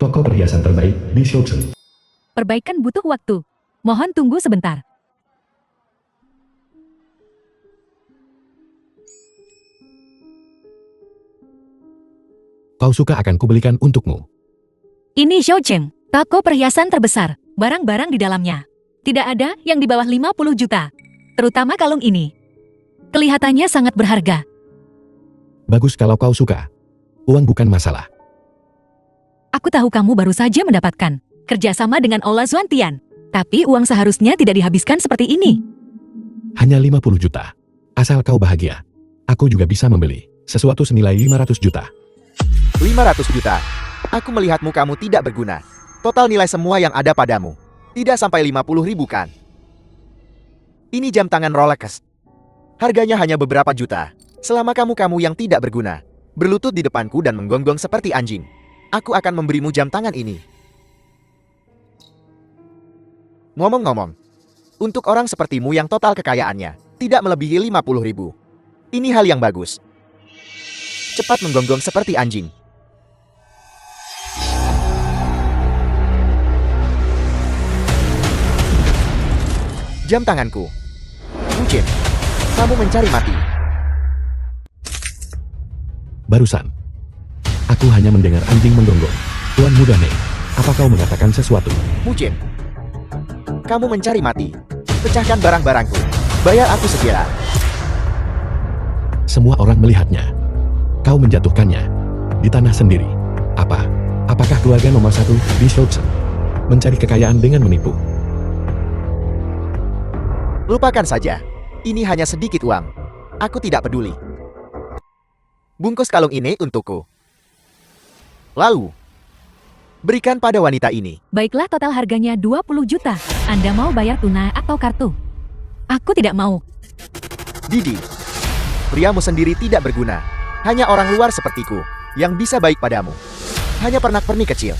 Toko perhiasan terbaik di Shousen. Perbaikan butuh waktu. Mohon tunggu sebentar. Kau suka akan kubelikan untukmu. Ini Shoucheng, toko perhiasan terbesar. Barang-barang di dalamnya. Tidak ada yang di bawah 50 juta. Terutama kalung ini. Kelihatannya sangat berharga. Bagus kalau kau suka. Uang bukan masalah. Aku tahu kamu baru saja mendapatkan kerjasama dengan Ola Zuantian. Tapi uang seharusnya tidak dihabiskan seperti ini. Hanya 50 juta. Asal kau bahagia. Aku juga bisa membeli sesuatu senilai 500 juta. 500 juta. Aku melihatmu kamu tidak berguna. Total nilai semua yang ada padamu. Tidak sampai 50 ribu kan? Ini jam tangan Rolex. Harganya hanya beberapa juta. Selama kamu yang tidak berguna, berlutut di depanku dan menggonggong seperti anjing, aku akan memberimu jam tangan ini. Ngomong-ngomong, untuk orang sepertimu yang total kekayaannya tidak melebihi 50 ribu, ini hal yang bagus. Cepat menggonggong seperti anjing. Jam tanganku. Bucin, kamu mencari mati. Barusan, aku hanya mendengar anjing menggonggong. Tuan Muda Meng, apa kau mengatakan sesuatu? Bucin, kamu mencari mati. Pecahkan barang-barangku. Bayar aku segera. Semua orang melihatnya. Kau menjatuhkannya di tanah sendiri. Apakah keluarga nomor 1 di Shousen mencari kekayaan dengan menipu? Lupakan saja. Ini hanya sedikit uang. Aku tidak peduli. Bungkus kalung ini untukku. Lalu, berikan pada wanita ini. Baiklah, total harganya 20 juta. Anda mau bayar tunai atau kartu? Aku tidak mau. Didi, priamu sendiri tidak berguna. Hanya orang luar sepertiku yang bisa baik padamu. Hanya pernak-pernik kecil.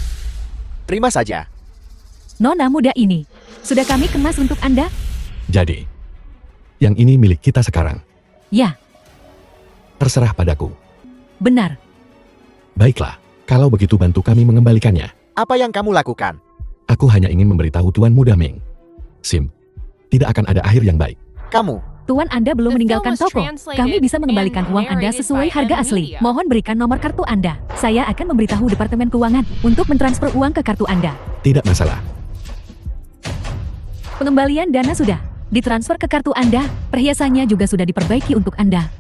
Terima saja. Nona muda ini, sudah kami kemas untuk Anda? Jadi, yang ini milik kita sekarang. Ya, Terserah padaku. benar. Baiklah, kalau begitu bantu kami mengembalikannya. Apa yang kamu lakukan? Aku hanya ingin memberitahu Tuan Muda Meng. Sim, tidak akan ada akhir yang baik. Kamu. Tuan Anda belum meninggalkan toko. Kami bisa mengembalikan uang Anda sesuai harga asli. Mohon berikan nomor kartu Anda. Saya akan memberitahu Departemen Keuangan untuk mentransfer uang ke kartu Anda. Tidak masalah. Pengembalian dana sudah ditransfer ke kartu Anda. Perhiasannya juga sudah diperbaiki untuk Anda.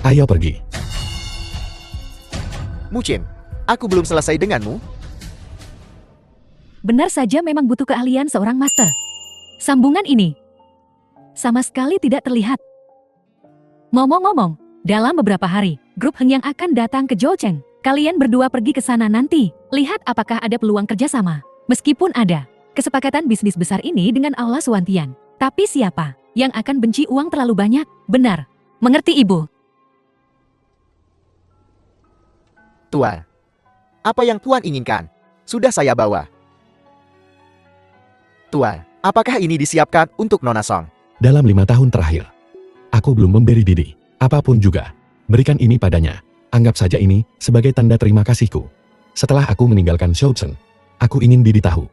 Ayo pergi. Mucin, aku belum selesai denganmu. Benar saja memang butuh keahlian seorang master. Sambungan ini sama sekali tidak terlihat. Ngomong-ngomong, dalam beberapa hari, grup Heng yang akan datang ke Zhoucheng. Kalian berdua pergi ke sana nanti. Lihat apakah ada peluang kerjasama. Meskipun ada kesepakatan bisnis besar ini dengan Aula Suantian. Tapi siapa yang akan benci uang terlalu banyak? Benar. Mengerti, Ibu? Tuan, apa yang Tuan inginkan? Sudah saya bawa. Tuan, apakah ini disiapkan untuk Nona Song? Dalam 5 tahun terakhir, aku belum memberi Didi apapun juga. Berikan ini padanya. Anggap saja ini sebagai tanda terima kasihku. Setelah aku meninggalkan Shousen, aku ingin Didi tahu.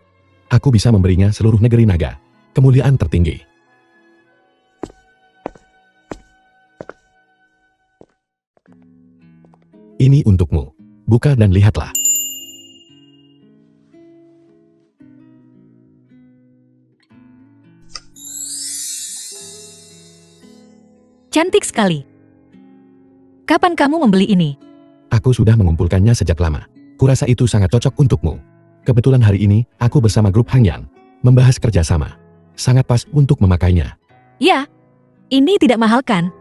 Aku bisa memberinya seluruh negeri naga. Kemuliaan tertinggi. Ini untukmu. Buka dan lihatlah. Cantik sekali. Kapan kamu membeli ini? Aku sudah mengumpulkannya sejak lama. Kurasa itu sangat cocok untukmu. Kebetulan hari ini, aku bersama grup Hangyan membahas kerjasama. Sangat pas untuk memakainya. Ya, ini tidak mahal kan?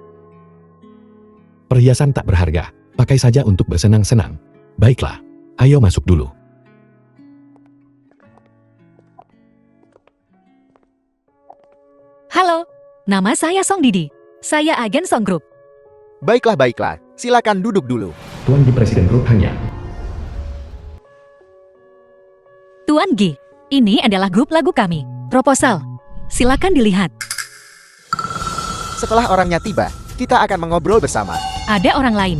Perhiasan tak berharga. Pakai saja untuk bersenang-senang. Baiklah, ayo masuk dulu. Halo, nama saya Song Didi. Saya agen Song Group. Baiklah. Silakan duduk dulu. Tuan Di Presiden Grup Hangyan. Tuan Gi, ini adalah grup lagu kami. Proposal. Silakan dilihat. Setelah orangnya tiba, kita akan mengobrol bersama. Ada orang lain.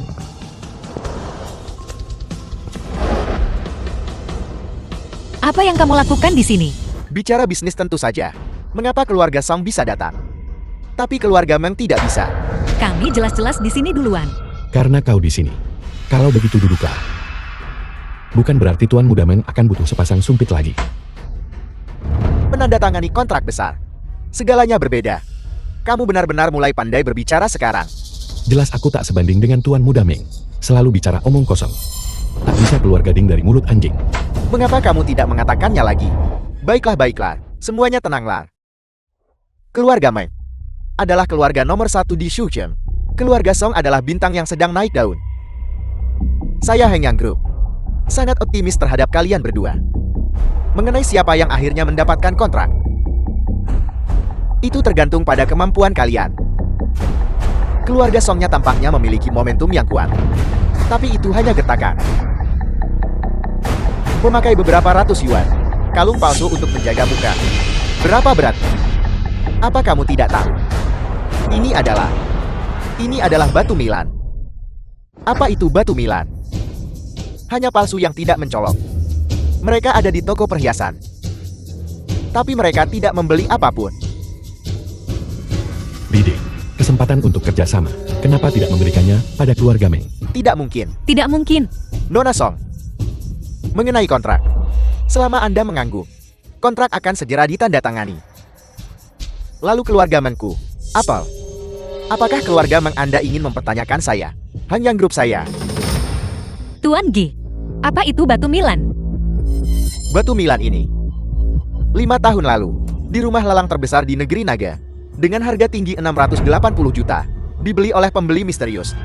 Apa yang kamu lakukan di sini? Bicara bisnis tentu saja. Mengapa keluarga Song bisa datang? Tapi keluarga Meng tidak bisa. Kami jelas-jelas di sini duluan. Karena kau di sini. Kalau begitu duduklah. Bukan berarti Tuan Muda Meng akan butuh sepasang sumpit lagi. Menandatangani kontrak besar. Segalanya berbeda. Kamu benar-benar mulai pandai berbicara sekarang. Jelas aku tak sebanding dengan Tuan Muda Meng. Selalu bicara omong kosong. Tak bisa keluar gading dari mulut anjing. Mengapa kamu tidak mengatakannya lagi? Baiklah. Semuanya tenanglah. Keluarga Meng adalah keluarga nomor 1 di Shucheng. Keluarga Song adalah bintang yang sedang naik daun. Saya Heng Yang Group sangat optimis terhadap kalian berdua. Mengenai siapa yang akhirnya mendapatkan kontrak, itu tergantung pada kemampuan kalian. Keluarga Songnya tampaknya memiliki momentum yang kuat. Tapi itu hanya getakan. Memakai beberapa ratus yuan, kalung palsu untuk menjaga muka. Berapa berat? Apa kamu tidak tahu? Ini adalah batu Milan. Apa itu batu Milan? Hanya palsu yang tidak mencolok. Mereka ada di toko perhiasan. Tapi mereka tidak membeli apapun. Bide, kesempatan untuk kerjasama. Kenapa tidak memberikannya pada keluarga Meng? Tidak mungkin. Tidak mungkin. Nona Song. Mengenai kontrak. Selama Anda mengangguk, kontrak akan segera ditandatangani. Lalu keluarga Mengku. Apakah keluarga Meng Anda ingin mempertanyakan saya? Hang Yang Group saya. Tuan Gi, apa itu batu Milan? Batu Milan ini 5 tahun lalu di rumah lelang terbesar di negeri Naga dengan harga tinggi 680 juta dibeli oleh pembeli misterius.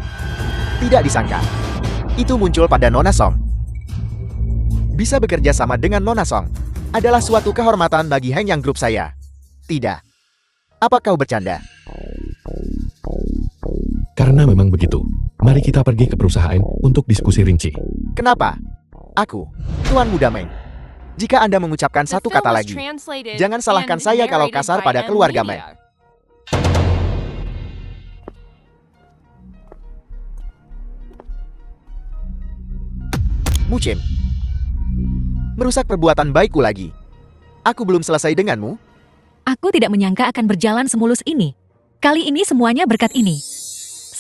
Tidak disangka itu muncul pada Nona Song. Bisa bekerja sama dengan Nona Song adalah suatu kehormatan bagi Heng Yang Group saya. Tidak. Apa kau bercanda? Karena memang begitu. Mari kita pergi ke perusahaan untuk diskusi rinci. Kenapa? Aku, Tuan Muda Meng. Jika Anda mengucapkan satu kata lagi, jangan salahkan saya kalau kasar pada keluarga Meng. Mucim, merusak perbuatan baikku lagi. Aku belum selesai denganmu. Aku tidak menyangka akan berjalan semulus ini. Kali ini semuanya berkat ini.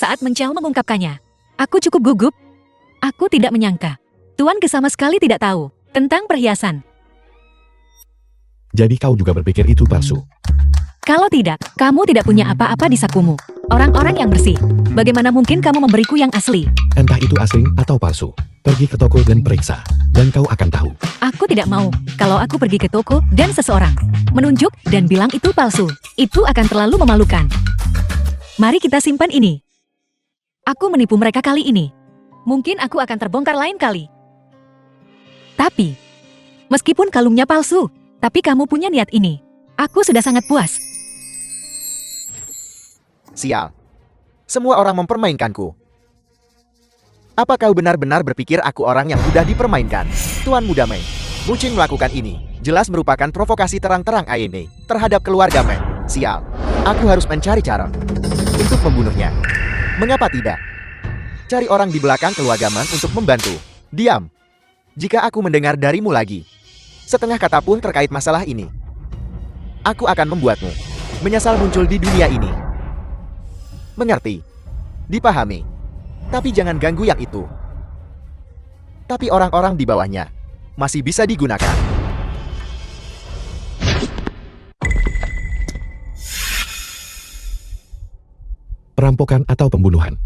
Saat Mencel mengungkapkannya, aku cukup gugup. Aku tidak menyangka. Tuan Ge sama sekali tidak tahu tentang perhiasan. Jadi kau juga berpikir itu palsu? Kalau tidak, kamu tidak punya apa-apa di sakumu. Orang-orang yang bersih. Bagaimana mungkin kamu memberiku yang asli? Entah itu asing atau palsu. Pergi ke toko dan periksa. Dan kau akan tahu. Aku tidak mau kalau aku pergi ke toko dan seseorang menunjuk dan bilang itu palsu. Itu akan terlalu memalukan. Mari kita simpan ini. Aku menipu mereka kali ini. Mungkin aku akan terbongkar lain kali. Tapi, meskipun kalungnya palsu, tapi kamu punya niat ini. Aku sudah sangat puas. Sial. Semua orang mempermainkanku. Apa kau benar-benar berpikir aku orang yang mudah dipermainkan? Tuan Muda Meng, Mucing melakukan ini jelas merupakan provokasi terang-terang ANE terhadap keluarga Meng. Sial. Aku harus mencari cara untuk membunuhnya. Mengapa tidak? Cari orang di belakang keluarga Meng untuk membantu. Diam. Jika aku mendengar darimu lagi setengah kata pun terkait masalah ini, aku akan membuatmu menyesal muncul di dunia ini. Mengerti? Dipahami? Tapi jangan ganggu yang itu. Tapi orang-orang di bawahnya masih bisa digunakan. Perampokan atau pembunuhan.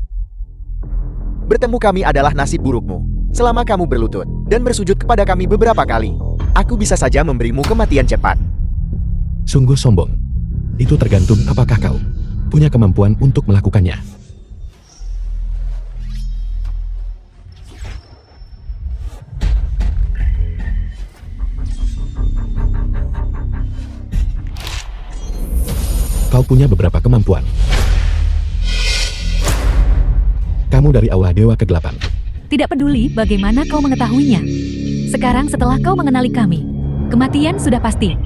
Bertemu kami adalah nasib burukmu. Selama kamu berlutut dan bersujud kepada kami beberapa kali, aku bisa saja memberimu kematian cepat. Sungguh sombong. Itu tergantung apakah kau punya kemampuan untuk melakukannya. Kau punya beberapa kemampuan. Kamu dari Aula Dewa Kegelapan. Tidak peduli bagaimana kau mengetahuinya. Sekarang setelah kau mengenali kami, kematian sudah pasti.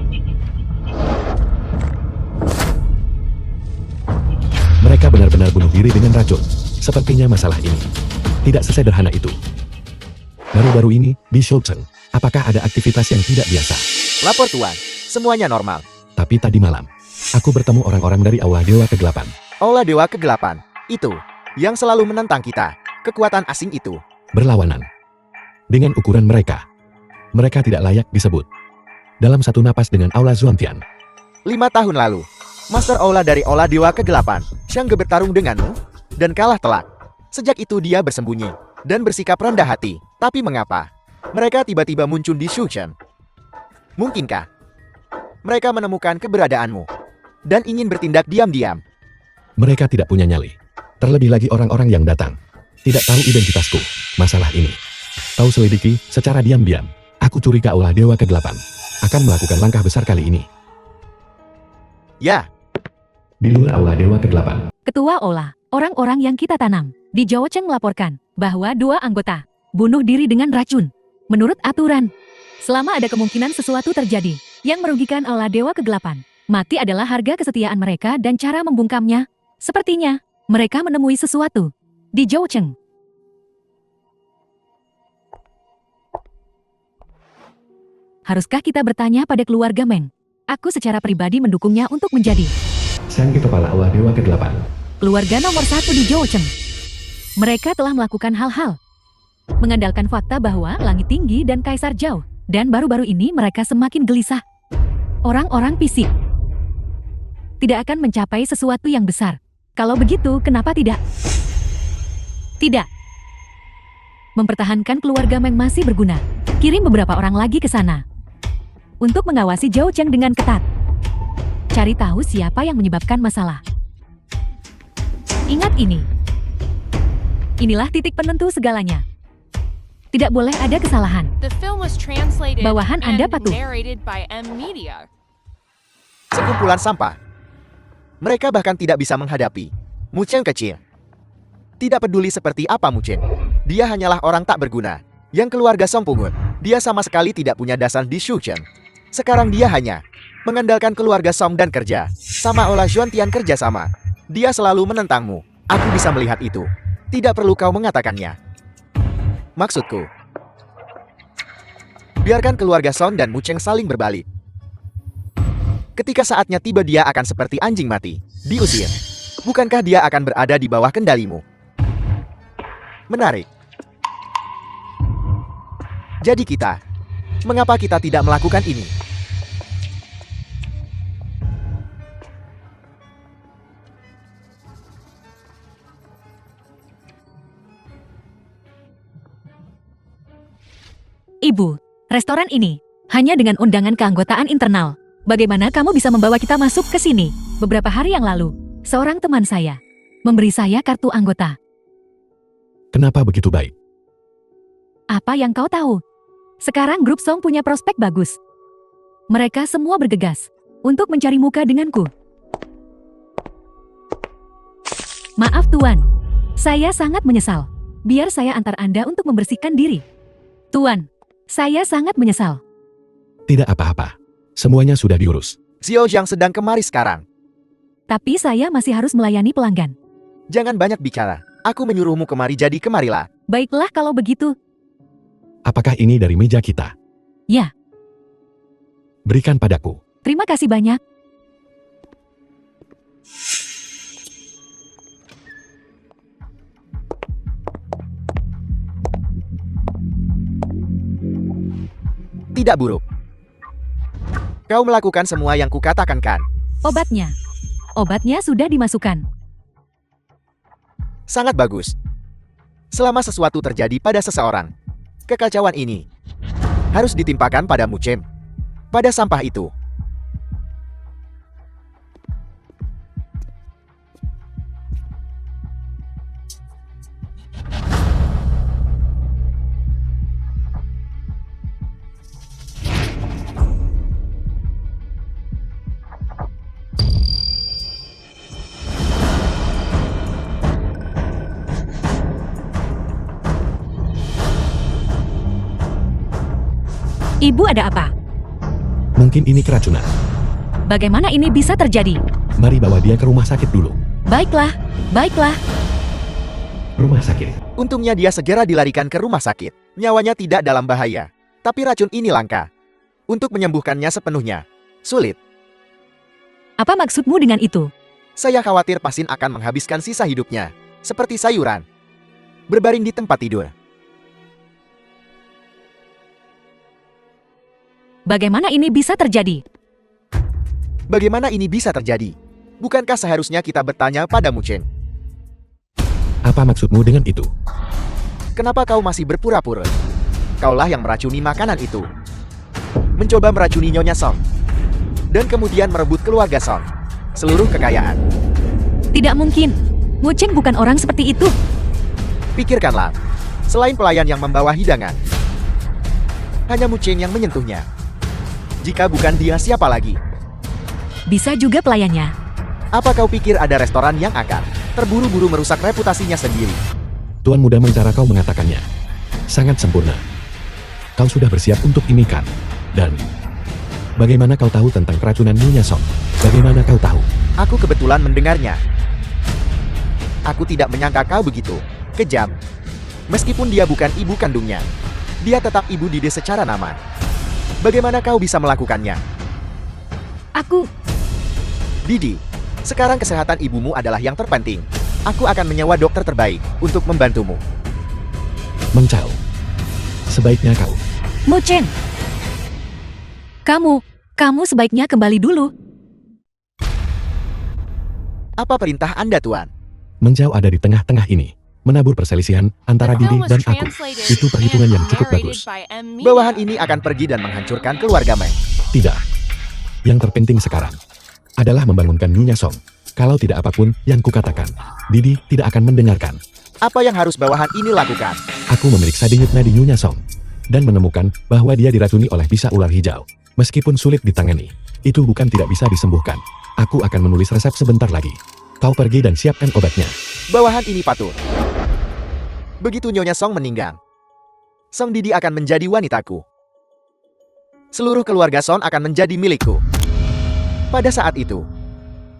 Mereka benar-benar bunuh diri dengan racun. Sepertinya masalah ini tidak sesederhana itu. Baru-baru ini, di Shoucheng, apakah ada aktivitas yang tidak biasa? Lapor Tuan, semuanya normal. Tapi tadi malam, aku bertemu orang-orang dari Aula Dewa Kegelapan. Aula Dewa Kegelapan, itu, yang selalu menentang kita. Kekuatan asing itu. Berlawanan. Dengan ukuran mereka, mereka tidak layak disebut. Dalam satu napas dengan Aula Xuantian. 5 tahun lalu, Master Aula dari Aula Dewa Kegelapan, Xiangge bertarung denganmu, dan kalah telak. Sejak itu dia bersembunyi, dan bersikap rendah hati. Tapi mengapa? Mereka tiba-tiba muncul di Shoucheng. Mungkinkah mereka menemukan keberadaanmu, dan ingin bertindak diam-diam? Mereka tidak punya nyali. Terlebih lagi orang-orang yang datang. Tidak tahu identitasku. Masalah ini tahu selidiki secara diam-diam. Aku curiga Aula Dewa Kegelapan akan melakukan langkah besar kali ini. Ya, Di luar Aula Dewa Kegelapan, Ketua Aula, orang-orang yang kita tanam, di Zhoucheng melaporkan bahwa 2 anggota bunuh diri dengan racun. Menurut aturan, selama ada kemungkinan sesuatu terjadi yang merugikan Aula Dewa Kegelapan, mati adalah harga kesetiaan mereka dan cara membungkamnya. Sepertinya, mereka menemui sesuatu di Zhoucheng. Haruskah kita bertanya pada keluarga Meng? Aku secara pribadi mendukungnya untuk menjadi Xiangge kepala Aula Dewa Kegelapan. keluarga nomor 1 di Zhoucheng. Mereka telah melakukan hal-hal mengandalkan fakta bahwa langit tinggi dan kaisar jauh, dan baru-baru ini mereka semakin gelisah. Orang-orang fisik tidak akan mencapai sesuatu yang besar. Kalau begitu, kenapa tidak? Tidak. Mempertahankan keluarga Meng masih berguna. Kirim beberapa orang lagi ke sana untuk mengawasi Zhoucheng dengan ketat. Cari tahu siapa yang menyebabkan masalah. Ingat ini. Inilah titik penentu segalanya. Tidak boleh ada kesalahan. The film was translated Bawahan Anda and patuh. narrated by M Media. sekumpulan sampah. Mereka bahkan tidak bisa menghadapi Mu Cheng kecil. Tidak peduli seperti apa Mu Cheng, dia hanyalah orang tak berguna. Yang keluarga Song pungut, dia sama sekali tidak punya dasar di Shoucheng. Sekarang dia hanya mengandalkan keluarga Song dan kerja sama Aula Xuantian kerja sama. Dia selalu menentangmu. Aku bisa melihat itu. Tidak perlu kau mengatakannya. Maksudku, biarkan keluarga Song dan Mu Cheng saling berbalik. Ketika saatnya tiba dia akan seperti anjing mati, diusir. Bukankah dia akan berada di bawah kendalimu? Menarik. Jadi mengapa kita tidak melakukan ini? Ibu, restoran ini hanya dengan undangan keanggotaan internal. Bagaimana kamu bisa membawa kita masuk ke sini? Beberapa hari yang lalu, seorang teman saya memberi saya kartu anggota. Kenapa begitu baik? Apa yang kau tahu? Sekarang grup Song punya prospek bagus. Mereka semua bergegas untuk mencari muka denganku. Maaf Tuan, saya sangat menyesal. Biar saya antar Anda untuk membersihkan diri. Tuan, saya sangat menyesal. Tidak apa-apa. Semuanya sudah diurus. Xiao Zhang sedang kemari sekarang. Tapi saya masih harus melayani pelanggan. Jangan banyak bicara. Aku menyuruhmu kemari, jadi kemarilah. Baiklah kalau begitu. Apakah ini dari meja kita? Ya, Berikan padaku. terima kasih banyak. Tidak buruk. Kau melakukan semua yang kukatakan kan? Obatnya. Obatnya sudah dimasukkan. Sangat bagus. Selama sesuatu terjadi pada seseorang, kekacauan ini harus ditimpakan pada Mu Cheng, pada sampah itu. Ibu ada apa? Mungkin ini keracunan. Bagaimana ini bisa terjadi? Mari bawa dia ke rumah sakit dulu. Baiklah, baiklah. Rumah sakit. Untungnya dia segera dilarikan ke rumah sakit. Nyawanya tidak dalam bahaya, tapi racun ini langka. Untuk menyembuhkannya sepenuhnya, sulit. Apa maksudmu dengan itu? Saya khawatir pasien akan menghabiskan sisa hidupnya, seperti sayuran, berbaring di tempat tidur. Bagaimana ini bisa terjadi? Bagaimana ini bisa terjadi? Bukankah seharusnya kita bertanya pada Mu Cheng? Apa maksudmu dengan itu? Kenapa kau masih berpura-pura? Kaulah yang meracuni makanan itu. Mencoba meracuni Nyonya Song. Dan kemudian merebut keluarga Song. Seluruh kekayaan. Tidak mungkin. Mu Cheng bukan orang seperti itu. Pikirkanlah. Selain pelayan yang membawa hidangan, hanya Mu Cheng yang menyentuhnya. Jika bukan dia, siapa lagi? Bisa juga pelayannya. Apa kau pikir ada restoran yang akan terburu-buru merusak reputasinya sendiri? Tuan muda Meng, cara kau mengatakannya sangat sempurna. Kau sudah bersiap untuk ini kan? Dan bagaimana kau tahu tentang keracunan Nyonya Song? Bagaimana kau tahu? Aku kebetulan mendengarnya. Aku tidak menyangka kau begitu kejam. Meskipun dia bukan ibu kandungnya, dia tetap ibu Didi secara nama. Bagaimana kau bisa melakukannya? Aku... Didi, sekarang kesehatan ibumu adalah yang terpenting. Aku akan menyewa dokter terbaik untuk membantumu. Meng Chao, sebaiknya kau... Mu Cheng. Kamu sebaiknya kembali dulu. Apa perintah Anda, Tuan? Meng Chao ada di tengah-tengah ini, menabur perselisihan antara The Didi film was dan aku. translated Itu perhitungan yang and cukup narrated bagus. by M. Media. Bawahan ini akan pergi dan menghancurkan keluarga Meng. Tidak. Yang terpenting sekarang adalah membangunkan Nyonya Song. Kalau tidak apapun yang kukatakan, Didi tidak akan mendengarkan. Apa yang harus bawahan ini lakukan? Aku memeriksa denyut nadi Nyonya Song dan menemukan bahwa dia diracuni oleh bisa ular hijau. Meskipun sulit ditangani, itu bukan tidak bisa disembuhkan. Aku akan menulis resep sebentar lagi. Kau pergi dan siapkan obatnya. Bawahan ini patuh. Begitu Nyonya Song meninggal, Song Didi akan menjadi wanitaku. Seluruh keluarga Song akan menjadi milikku. Pada saat itu,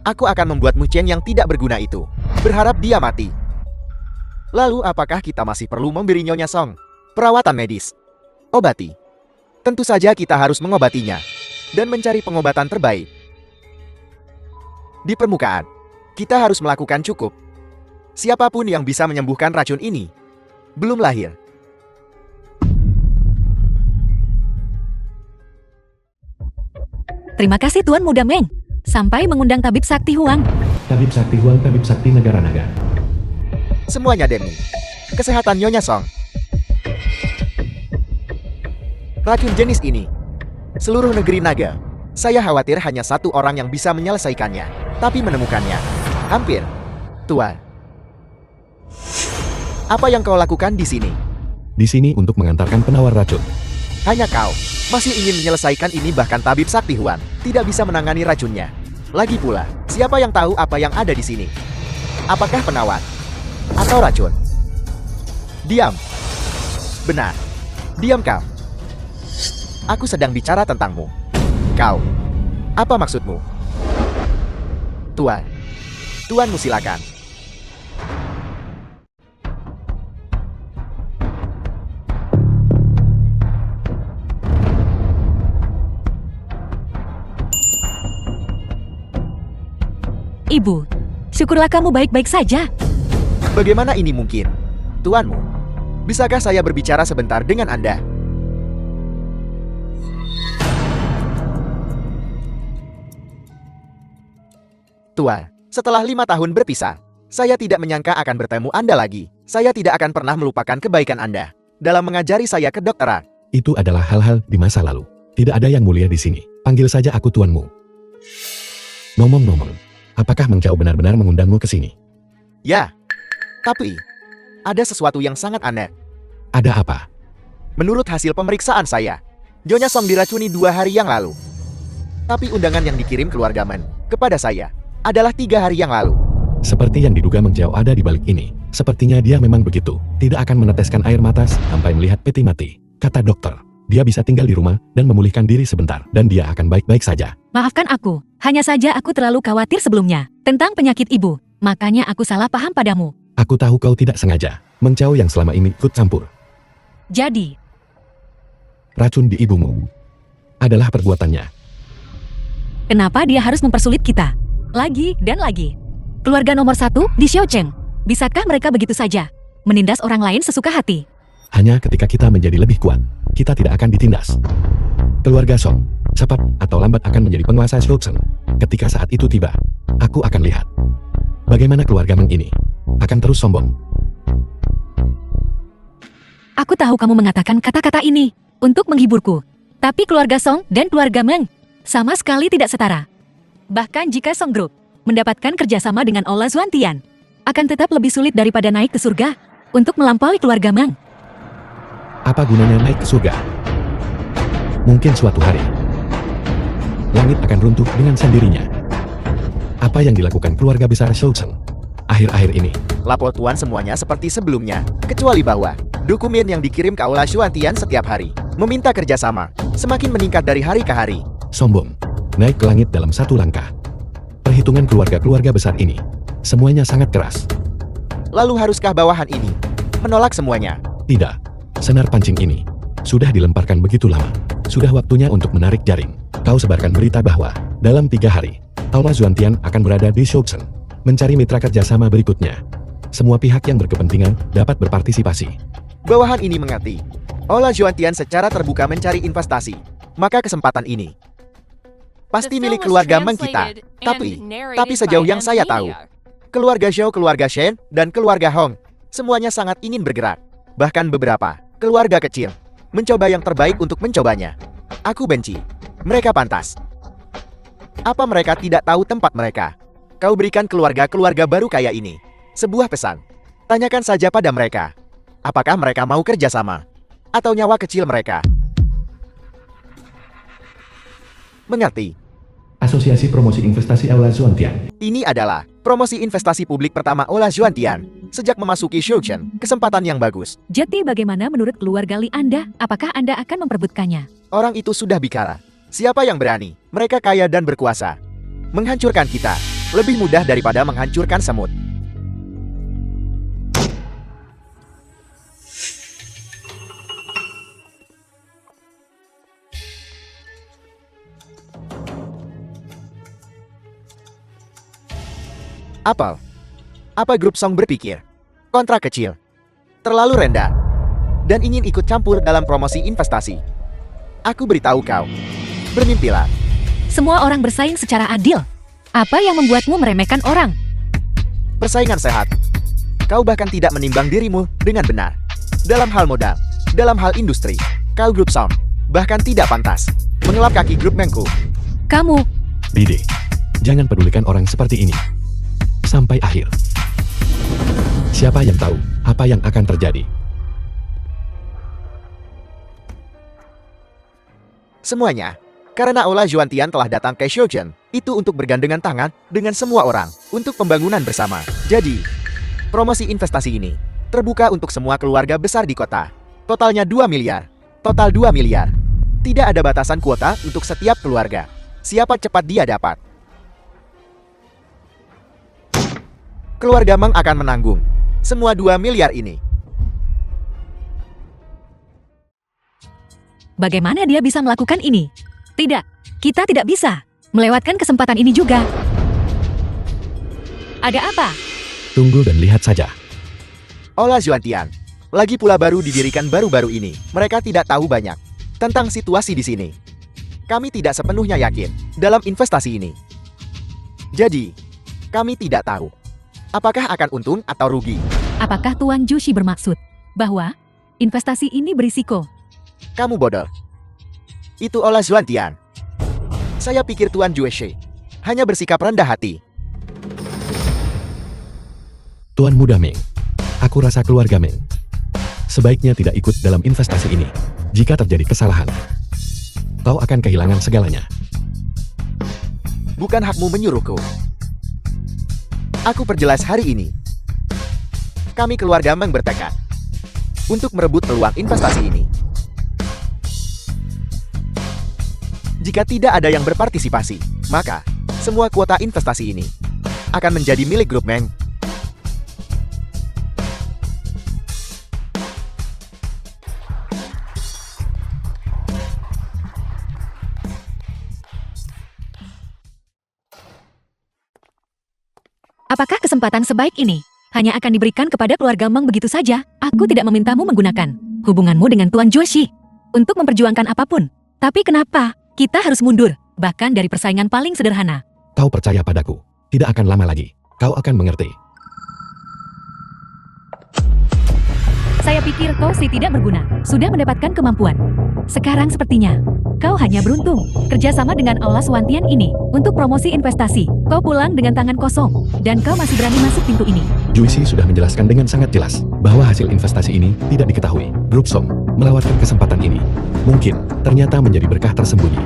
aku akan membuat Mu Cheng yang tidak berguna itu berharap dia mati. Lalu apakah kita masih perlu memberi Nyonya Song perawatan medis? Obati. Tentu saja kita harus mengobatinya dan mencari pengobatan terbaik. Di permukaan, kita harus melakukan cukup. Siapapun yang bisa menyembuhkan racun ini belum lahir. Terima kasih Tuan Muda Meng. Sampai mengundang Tabib Sakti Huang. Tabib Sakti Huang, Tabib Sakti Negara Naga. Semuanya demi kesehatan Nyonya Song. Racun jenis ini, seluruh negeri naga. Saya khawatir hanya satu orang yang bisa menyelesaikannya, tapi menemukannya hampir. Tuan, apa yang kau lakukan di sini? Di sini untuk mengantarkan penawar racun. Hanya kau masih ingin menyelesaikan ini, bahkan Tabib Sakti Huan tidak bisa menangani racunnya. Lagi pula, siapa yang tahu apa yang ada di sini? Apakah penawar atau racun? Diam. Benar. Diam kau. Aku sedang bicara tentangmu. Kau. Apa maksudmu? Tuan. Tuanmu silakan. Ibu, syukurlah kamu baik-baik saja. Bagaimana ini mungkin? Tuanmu, bisakah saya berbicara sebentar dengan Anda? Tuan, setelah 5 tahun berpisah, saya tidak menyangka akan bertemu Anda lagi. Saya tidak akan pernah melupakan kebaikan Anda dalam mengajari saya kedokteran. Itu adalah hal-hal di masa lalu. Tidak ada yang mulia di sini. Panggil saja aku tuanmu. Ngomong-ngomong, apakah Meng Chao benar-benar mengundangmu ke sini? Ya, tapi ada sesuatu yang sangat aneh. Ada apa? Menurut hasil pemeriksaan saya, Nyonya Song diracuni 2 hari yang lalu. Tapi undangan yang dikirim keluarga Men kepada saya adalah 3 hari yang lalu. Seperti yang diduga Meng Chao ada di balik ini. Sepertinya dia memang begitu. Tidak akan meneteskan air mata sampai melihat peti mati. Kata dokter, dia bisa tinggal di rumah dan memulihkan diri sebentar. Dan dia akan baik-baik saja. Maafkan aku, hanya saja aku terlalu khawatir sebelumnya tentang penyakit ibu. Makanya aku salah paham padamu. Aku tahu kau tidak sengaja. Meng Chao yang selama ini ikut campur. Jadi, Racun di ibumu adalah perbuatannya. kenapa dia harus mempersulit kita? Lagi dan lagi. Keluarga nomor 1 di Xiaocheng. Bisakah mereka begitu saja menindas orang lain sesuka hati? Hanya ketika kita menjadi lebih kuat, kita tidak akan ditindas. Keluarga Song, cepat atau lambat akan menjadi penguasa Xiaocheng. Ketika saat itu tiba, aku akan lihat bagaimana keluarga Meng ini akan terus sombong. Aku tahu kamu mengatakan kata-kata ini untuk menghiburku. Tapi keluarga Song dan keluarga Meng sama sekali tidak setara. Bahkan jika Song Group mendapatkan kerjasama dengan Ola Zuantian, akan tetap lebih sulit daripada naik ke surga untuk melampaui keluarga Meng. Apa gunanya naik ke surga? Mungkin suatu hari, langit akan runtuh dengan sendirinya. Apa yang dilakukan keluarga besar Xiaocheng akhir-akhir ini? Lapor Tuan semuanya seperti sebelumnya, kecuali bahwa dokumen yang dikirim ke Aula Xuantian setiap hari meminta kerjasama semakin meningkat dari hari ke hari. Sombong, naik ke langit dalam satu langkah. Perhitungan keluarga-keluarga besar ini, semuanya sangat keras. Lalu haruskah bawahan ini menolak semuanya? Tidak, senar pancing ini sudah dilemparkan begitu lama. Sudah waktunya untuk menarik jaring. Kau sebarkan berita bahwa dalam 3 hari, Aula Zuantian akan berada di Xiaocheng, mencari mitra kerjasama berikutnya. Semua pihak yang berkepentingan dapat berpartisipasi. Bawahan ini mengerti. Aula Xuantian secara terbuka mencari investasi. Maka kesempatan ini pasti milik keluarga Meng kita. Tapi sejauh yang saya tahu, keluarga Xiao, keluarga Shen, dan keluarga Hong semuanya sangat ingin bergerak. Bahkan beberapa keluarga kecil mencoba yang terbaik untuk mencobanya. Aku benci. Mereka pantas. Apa mereka tidak tahu tempat mereka? Kau berikan keluarga-keluarga baru kaya ini sebuah pesan. Tanyakan saja pada mereka. Apakah mereka mau kerjasama? Atau nyawa kecil mereka? Mengerti? Asosiasi Promosi Investasi Aula Zuantian. Ini adalah promosi investasi publik pertama Aula Xuantian. Sejak memasuki Xiaocheng, kesempatan yang bagus. Jadi bagaimana menurut keluarga Li Anda? Apakah Anda akan memperebutkannya? Orang itu sudah bicara. Siapa yang berani? Mereka kaya dan berkuasa. Menghancurkan kita lebih mudah daripada menghancurkan semut. Apa grup Song berpikir? Kontrak kecil, terlalu rendah, dan ingin ikut campur dalam promosi investasi. Aku beritahu kau, bermimpilah. Semua orang bersaing secara adil. Apa yang membuatmu meremehkan orang? Persaingan sehat. Kau bahkan tidak menimbang dirimu dengan benar. Dalam hal modal, dalam hal industri, kau grup Song bahkan tidak pantas mengelap kaki grup Mengku. Kamu, Dide, jangan pedulikan orang seperti ini. Sampai akhir. Siapa yang tahu apa yang akan terjadi? Semuanya, karena Aula Xuantian telah datang ke Xiaocheng, itu untuk bergandengan tangan dengan semua orang, untuk pembangunan bersama. Jadi, promosi investasi ini terbuka untuk semua keluarga besar di kota. Totalnya 2 miliar. Total 2 miliar. Tidak ada batasan kuota untuk setiap keluarga. Siapa cepat dia dapat. Keluarga Meng akan menanggung semua 2 miliar ini. bagaimana dia bisa melakukan ini? Tidak, kita tidak bisa melewatkan kesempatan ini juga. Ada apa? Tunggu dan lihat saja. Aula Xuantian, lagi pula baru didirikan baru-baru ini. Mereka tidak tahu banyak tentang situasi di sini. Kami tidak sepenuhnya yakin dalam investasi ini. Jadi, kami tidak tahu apakah akan untung atau rugi. Apakah Tuan Jushi bermaksud bahwa investasi ini berisiko? Kamu bodoh. Itu Aula Xuantian. Saya pikir Tuan Jushi hanya bersikap rendah hati. Tuan Muda Meng, aku rasa keluarga Meng sebaiknya tidak ikut dalam investasi ini. Jika terjadi kesalahan, kau akan kehilangan segalanya. Bukan hakmu menyuruhku. Aku perjelas hari ini. Kami keluarga Meng bertekad untuk merebut peluang investasi ini. Jika tidak ada yang berpartisipasi, maka semua kuota investasi ini akan menjadi milik grup Meng. Apakah kesempatan sebaik ini hanya akan diberikan kepada keluarga Meng begitu saja? Aku tidak memintamu menggunakan hubunganmu dengan Tuan Joshi untuk memperjuangkan apapun. Tapi kenapa kita harus mundur, bahkan dari persaingan paling sederhana? Kau percaya padaku. Tidak akan lama lagi. Kau akan mengerti. Saya pikir kau sih tidak berguna, sudah mendapatkan kemampuan. Sekarang sepertinya kau hanya beruntung. Kerjasama dengan Aula Suwantian ini untuk promosi investasi. Kau pulang dengan tangan kosong, dan kau masih berani masuk pintu ini. Juicy sudah menjelaskan dengan sangat jelas bahwa hasil investasi ini tidak diketahui. Grup Song melewatkan kesempatan ini. Mungkin ternyata menjadi berkah tersembunyi.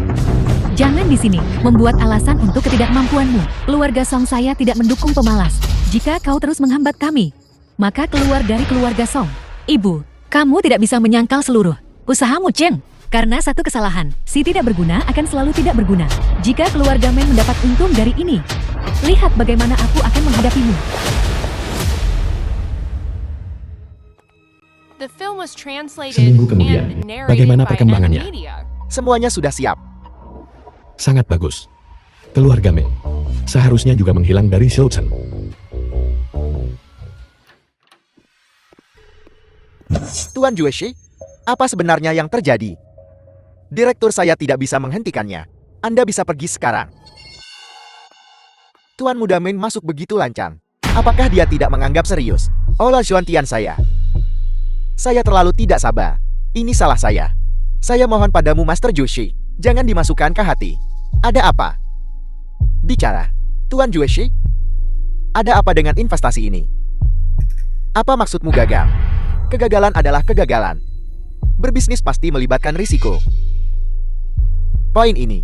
Jangan di sini membuat alasan untuk ketidakmampuanmu. Keluarga Song saya tidak mendukung pemalas. Jika kau terus menghambat kami, maka keluar dari keluarga Song. Ibu, kamu tidak bisa menyangkal seluruh usahamu, Cheng. Karena satu kesalahan, si tidak berguna akan selalu tidak berguna. Jika keluarga Meng mendapat untung dari ini, lihat bagaimana aku akan menghadapimu. The film was translated Seminggu kemudian, and narrated bagaimana by perkembangannya? M Media. Semuanya sudah siap. Sangat bagus. Keluarga Meng seharusnya juga menghilang dari Shouchen. Tuan Joshi, apa sebenarnya yang terjadi? Direktur saya tidak bisa menghentikannya. Anda bisa pergi sekarang. Tuan Muda Meng masuk begitu lancang. Apakah dia tidak menganggap serius Aula Xuantian saya? Saya terlalu tidak sabar. Ini salah saya. Saya mohon padamu, Master Joshi, jangan dimasukkan ke hati. Ada apa? Bicara, Tuan Joshi. Ada apa dengan investasi ini? Apa maksudmu gagal? Kegagalan adalah kegagalan. Berbisnis pasti melibatkan risiko. Poin ini,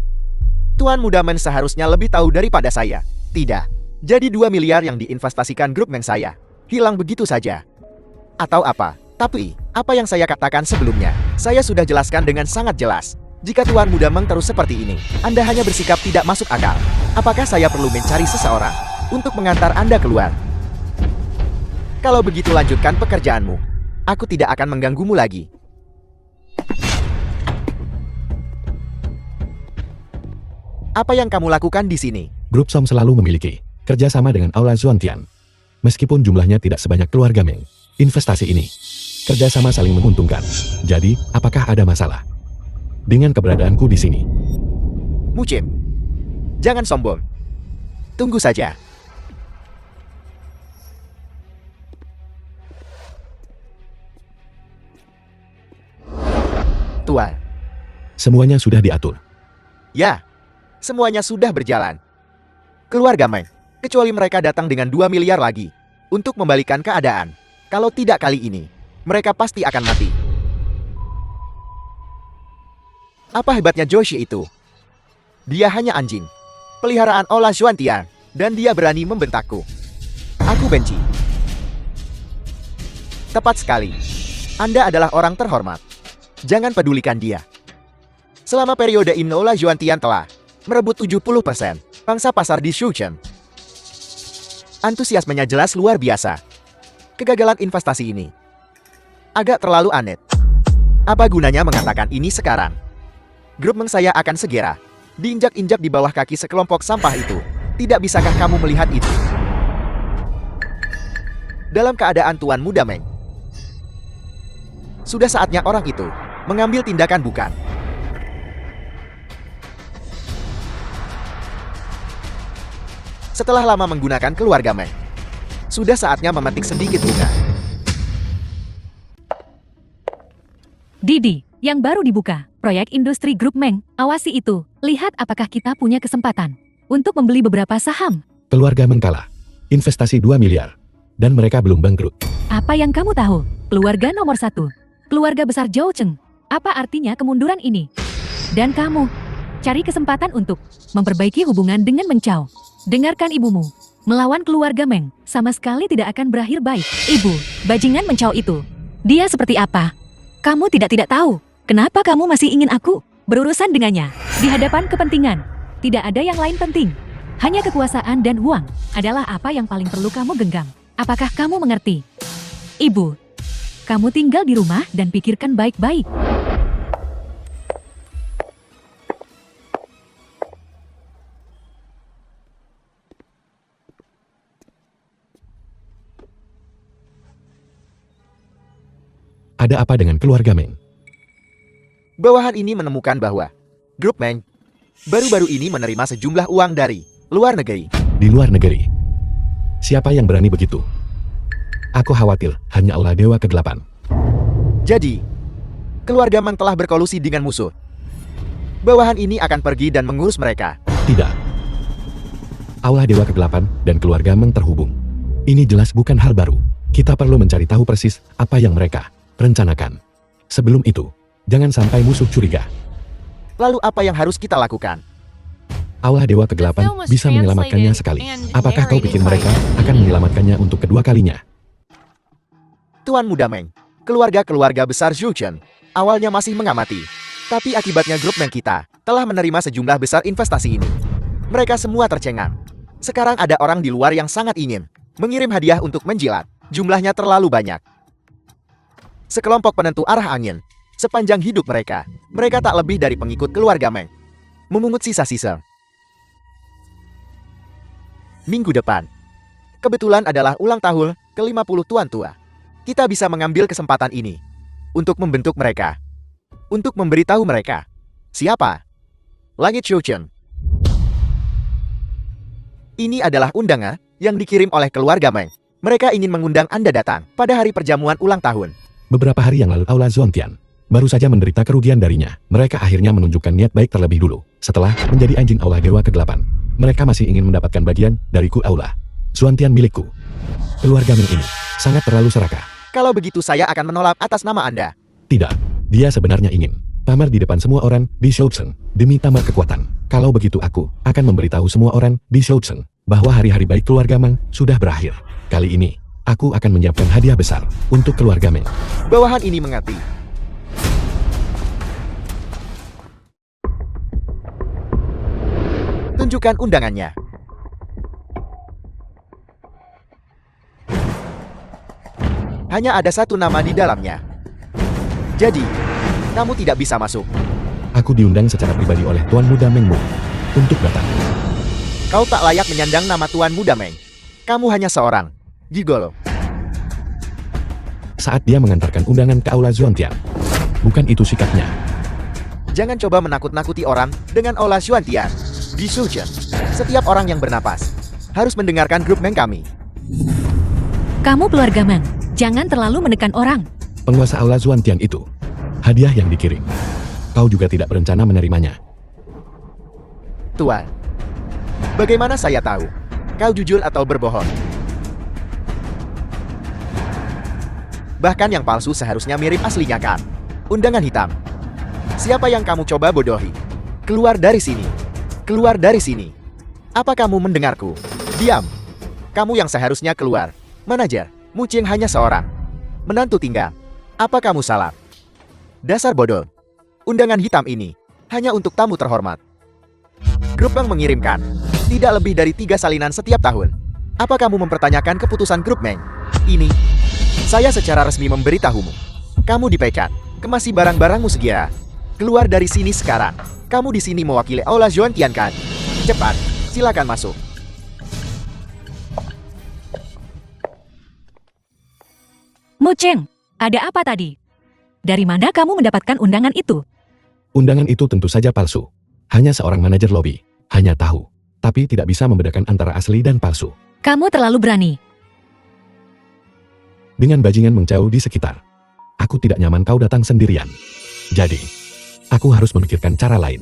Tuan Muda Meng seharusnya lebih tahu daripada saya. Tidak. Jadi 2 miliar yang diinvestasikan grup Meng saya hilang begitu saja. Atau apa? Tapi, apa yang saya katakan sebelumnya, saya sudah jelaskan dengan sangat jelas. Jika Tuan Muda Meng terus seperti ini, Anda hanya bersikap tidak masuk akal. Apakah saya perlu mencari seseorang untuk mengantar Anda keluar? Kalau begitu lanjutkan pekerjaanmu. Aku tidak akan mengganggumu lagi. Apa yang kamu lakukan di sini? Grup Song selalu memiliki kerjasama dengan Aula Xuantian. Meskipun jumlahnya tidak sebanyak keluarga Meng, investasi ini kerjasama saling menguntungkan. Jadi, apakah ada masalah dengan keberadaanku di sini? Mucim, jangan sombong. Tunggu saja. Tuan, Semuanya sudah diatur. ya, semuanya sudah berjalan. Keluarga Meng, kecuali mereka datang dengan 2 miliar lagi untuk membalikan keadaan. Kalau tidak kali ini, mereka pasti akan mati. Apa hebatnya Joshi itu? Dia hanya anjing, peliharaan Aula Xuantian, dan dia berani membentakku. Aku benci. Tepat sekali. Anda adalah orang terhormat. Jangan pedulikan dia. Selama periode ini Aula Xuantian telah merebut 70% pangsa pasar di Shouchen. Antusiasmenya jelas luar biasa. Kegagalan investasi ini agak terlalu aneh. Apa gunanya mengatakan ini sekarang? Grup Meng saya akan segera diinjak-injak di bawah kaki sekelompok sampah itu. Tidak bisakah kamu melihat itu? Dalam keadaan Tuan Muda Meng, sudah saatnya orang itu mengambil tindakan, bukan? Setelah lama menggunakan keluarga Meng, sudah saatnya memetik sedikit bunga. Didi, yang baru dibuka, proyek industri grup Meng, awasi itu. Lihat apakah kita punya kesempatan untuk membeli beberapa saham. Keluarga Meng kalah. Investasi 2 miliar. Dan mereka belum bangkrut. Apa yang kamu tahu? Keluarga nomor 1. Keluarga besar Zhou Cheng. Apa artinya kemunduran ini? Dan kamu, cari kesempatan untuk memperbaiki hubungan dengan Meng Chao. Dengarkan ibumu. Melawan keluarga Meng, sama sekali tidak akan berakhir baik. Ibu, bajingan Meng Chao itu. Dia seperti apa? Kamu tidak tahu. Kenapa kamu masih ingin aku berurusan dengannya? Di hadapan kepentingan, tidak ada yang lain penting. Hanya kekuasaan dan uang adalah apa yang paling perlu kamu genggam. Apakah kamu mengerti? Ibu, kamu tinggal di rumah dan pikirkan baik-baik. Ada apa dengan keluarga Meng? Bawahan ini menemukan bahwa grup Meng baru-baru ini menerima sejumlah uang dari luar negeri. Di luar negeri. Siapa yang berani begitu? Aku khawatir hanya Aula Dewa Kegelapan. Jadi, keluarga Meng telah berkolusi dengan musuh. Bawahan ini akan pergi dan mengurus mereka. Tidak. Aula Dewa Kegelapan dan keluarga Meng terhubung. Ini jelas bukan hal baru. Kita perlu mencari tahu persis apa yang mereka rencanakan. Sebelum itu, jangan sampai musuh curiga. Lalu apa yang harus kita lakukan? Aula Dewa Kegelapan bisa menyelamatkannya sekali. Apakah kau pikir mereka akan menyelamatkannya untuk kedua kalinya? Tuan Muda Meng, keluarga-keluarga besar Zhuchen, awalnya masih mengamati. Tapi akibatnya grup Meng kita telah menerima sejumlah besar investasi ini. Mereka semua tercengang. Sekarang ada orang di luar yang sangat ingin mengirim hadiah untuk menjilat. Jumlahnya terlalu banyak. Sekelompok penentu arah angin. Sepanjang hidup mereka, mereka tak lebih dari pengikut keluarga Meng. Memungut sisa-sisa. Minggu depan, kebetulan adalah ulang tahun ke-50 Tuan Tua. Kita bisa mengambil kesempatan ini untuk membentuk mereka. Untuk memberitahu mereka siapa Langit Zhuchen. Ini adalah undangan yang dikirim oleh keluarga Meng. Mereka ingin mengundang Anda datang pada hari perjamuan ulang tahun. Beberapa hari yang lalu Aula Zhuangtian baru saja menderita kerugian darinya. Mereka akhirnya menunjukkan niat baik terlebih dulu. Setelah menjadi anjing Aula Dewa Kegelapan, mereka masih ingin mendapatkan bagian dariku Aula Zhuangtian milikku. Keluarga Meng ini sangat terlalu serakah. Kalau begitu saya akan menolak atas nama Anda. Tidak, dia sebenarnya ingin pamer di depan semua orang di Shoucheng demi tamat kekuatan. Kalau begitu aku akan memberitahu semua orang di Shoucheng bahwa hari-hari baik keluarga Meng sudah berakhir. Kali ini, aku akan menyiapkan hadiah besar untuk keluarga Meng. Bawahan ini mengerti. Tunjukkan undangannya. Hanya ada satu nama di dalamnya. Jadi, kamu tidak bisa masuk. Aku diundang secara pribadi oleh Tuan Muda Meng Mu untuk datang. Kau tak layak menyandang nama Tuan Muda Meng. Kamu hanya seorang gigolo. Saat dia mengantarkan undangan ke Aula Zhuangtian, bukan itu sikapnya. Jangan coba menakut-nakuti orang dengan Aula Zhuangtian. Di Zhuchen, setiap orang yang bernapas harus mendengarkan grup Meng kami. Kamu keluarga Meng, jangan terlalu menekan orang. Penguasa Aula Zhuangtian itu, hadiah yang dikirim. Kau juga tidak berencana menerimanya. Tuan, bagaimana saya tahu kau jujur atau berbohong? Bahkan yang palsu seharusnya mirip aslinya kan? Undangan hitam. Siapa yang kamu coba bodohi? Keluar dari sini. Keluar dari sini. Apa kamu mendengarku? Diam. Kamu yang seharusnya keluar. Manajer, Mucing hanya seorang menantu tinggal. Apa kamu salah? Dasar bodoh. Undangan hitam ini hanya untuk tamu terhormat. Grup Meng mengirimkan tidak lebih dari 3 salinan setiap tahun. Apa kamu mempertanyakan keputusan grup Meng? Ini, saya secara resmi memberitahumu. Kamu dipecat, kemasi barang-barangmu segera. Keluar dari sini sekarang. Kamu di sini mewakili Aula Zhuangtian kan? Cepat, silakan masuk. Muceng, ada apa tadi? Dari mana kamu mendapatkan undangan itu? Undangan itu tentu saja palsu. Hanya seorang manajer lobi hanya tahu, tapi tidak bisa membedakan antara asli dan palsu. Kamu terlalu berani. Dengan bajingan Mengcau di sekitar, aku tidak nyaman kau datang sendirian. Jadi, aku harus memikirkan cara lain.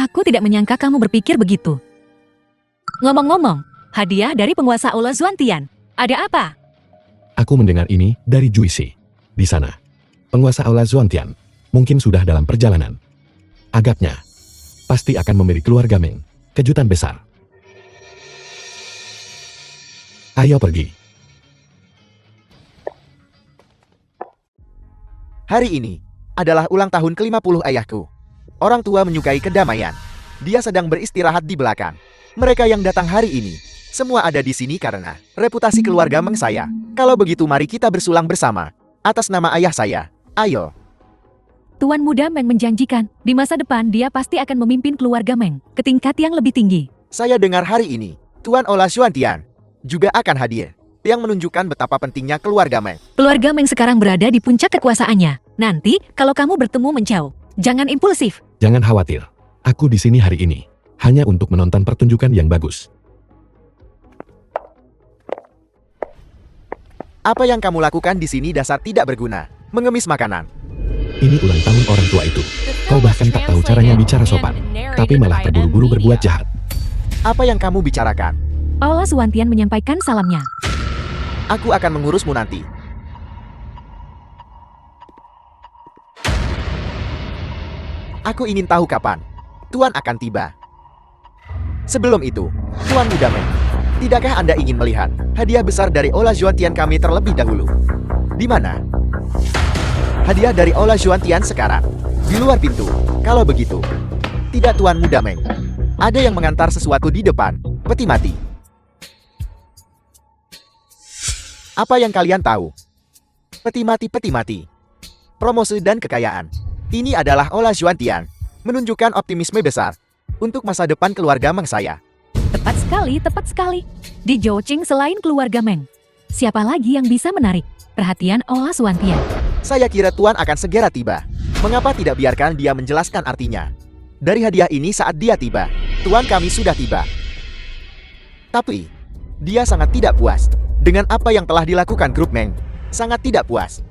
Aku tidak menyangka kamu berpikir begitu. Ngomong-ngomong, hadiah dari penguasa Aula Zhuangtian. Ada apa? Aku mendengar ini dari Juisi. Di sana, penguasa Aula Zhuangtian mungkin sudah dalam perjalanan. Agaknya, pasti akan memberi keluarga Meng kejutan besar. Ayo pergi. Hari ini adalah ulang tahun ke-50 ayahku. Orang tua menyukai kedamaian. Dia sedang beristirahat di belakang. Mereka yang datang hari ini, semua ada di sini karena reputasi keluarga Meng saya. Kalau begitu mari kita bersulang bersama. Atas nama ayah saya, ayo. Tuan Muda Meng menjanjikan, di masa depan dia pasti akan memimpin keluarga Meng ke tingkat yang lebih tinggi. Saya dengar hari ini, Tuan Aula Zhuangtian juga akan hadir. yang menunjukkan betapa pentingnya keluarga Meng. Keluarga Meng sekarang berada di puncak kekuasaannya. Nanti, kalau kamu bertemu Mencao, jangan impulsif. Jangan khawatir. Aku di sini hari ini hanya untuk menonton pertunjukan yang bagus. Apa yang kamu lakukan di sini dasar tidak berguna, mengemis makanan. Ini ulang tahun orang tua itu. The Kau film was bahkan tak tahu caranya translated bicara and sopan, narrated tapi malah by M terburu-buru berbuat Media. jahat. Apa yang kamu bicarakan? Paula Suwantian menyampaikan salamnya. Aku akan mengurusmu nanti. Aku ingin tahu kapan Tuan akan tiba. Sebelum itu, Tuan Muda Meng, tidakkah Anda ingin melihat hadiah besar dari Ola Juantian kami terlebih dahulu? Di mana? Hadiah dari Ola Juantian sekarang, di luar pintu. Kalau begitu, tidak Tuan Muda Meng. Ada yang mengantar sesuatu di depan, peti mati. Apa yang kalian tahu? Peti mati. Promosi dan kekayaan. Ini adalah Ola Juantian, menunjukkan optimisme besar untuk masa depan keluarga Meng saya. Tepat sekali. Di Zhouqing selain keluarga Meng, siapa lagi yang bisa menarik perhatian Ola Suwantian? Saya kira Tuan akan segera tiba. Mengapa tidak biarkan dia menjelaskan artinya? Dari hadiah ini saat dia tiba, Tuan kami sudah tiba. Tapi, dia sangat tidak puas dengan apa yang telah dilakukan grup Meng. Sangat tidak puas.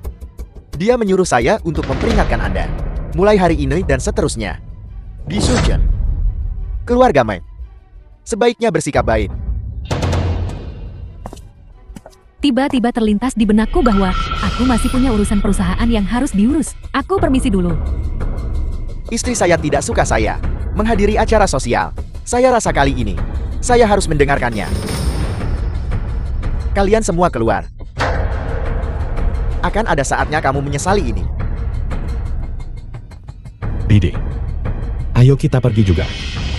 Dia menyuruh saya untuk memperingatkan Anda. Mulai hari ini dan seterusnya. Di Shuzhen, keluarga Meng sebaiknya bersikap baik. Tiba-tiba terlintas di benakku bahwa aku masih punya urusan perusahaan yang harus diurus. Aku permisi dulu. Istri saya tidak suka saya menghadiri acara sosial. Saya rasa kali ini saya harus mendengarkannya. Kalian semua keluar. Akan ada saatnya kamu menyesali ini. Didi, ayo kita pergi juga.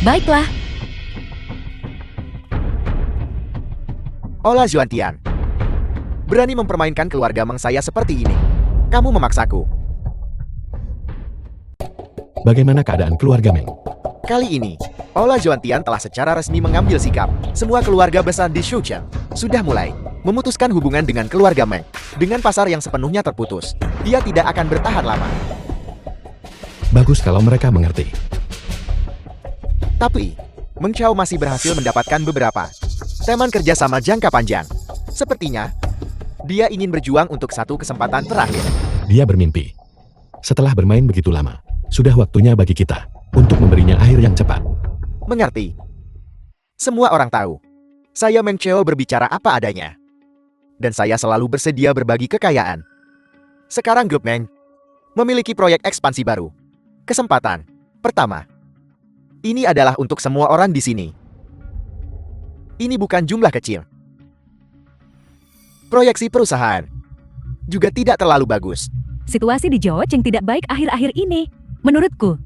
Baiklah, Ola Juantian, berani mempermainkan keluarga Meng saya seperti ini. Kamu memaksaku. Bagaimana keadaan keluarga Meng? Kali ini, Ola Juantian telah secara resmi mengambil sikap. Semua keluarga besar di Shuzhen sudah mulai memutuskan hubungan dengan keluarga Meng. Dengan pasar yang sepenuhnya terputus, dia tidak akan bertahan lama. Bagus kalau mereka mengerti. Tapi, Meng Chao masih berhasil mendapatkan beberapa teman kerjasama jangka panjang. Sepertinya, dia ingin berjuang untuk satu kesempatan terakhir. Dia bermimpi. Setelah bermain begitu lama, sudah waktunya bagi kita untuk memberinya akhir yang cepat. Mengerti? Semua orang tahu, saya Meng Chao berbicara apa adanya. Dan saya selalu bersedia berbagi kekayaan. Sekarang grup Meng memiliki proyek ekspansi baru. Kesempatan pertama. Ini adalah untuk semua orang di sini. Ini bukan jumlah kecil. Proyeksi perusahaan juga tidak terlalu bagus. situasi di Zhouqing tidak baik akhir-akhir ini. Menurutku,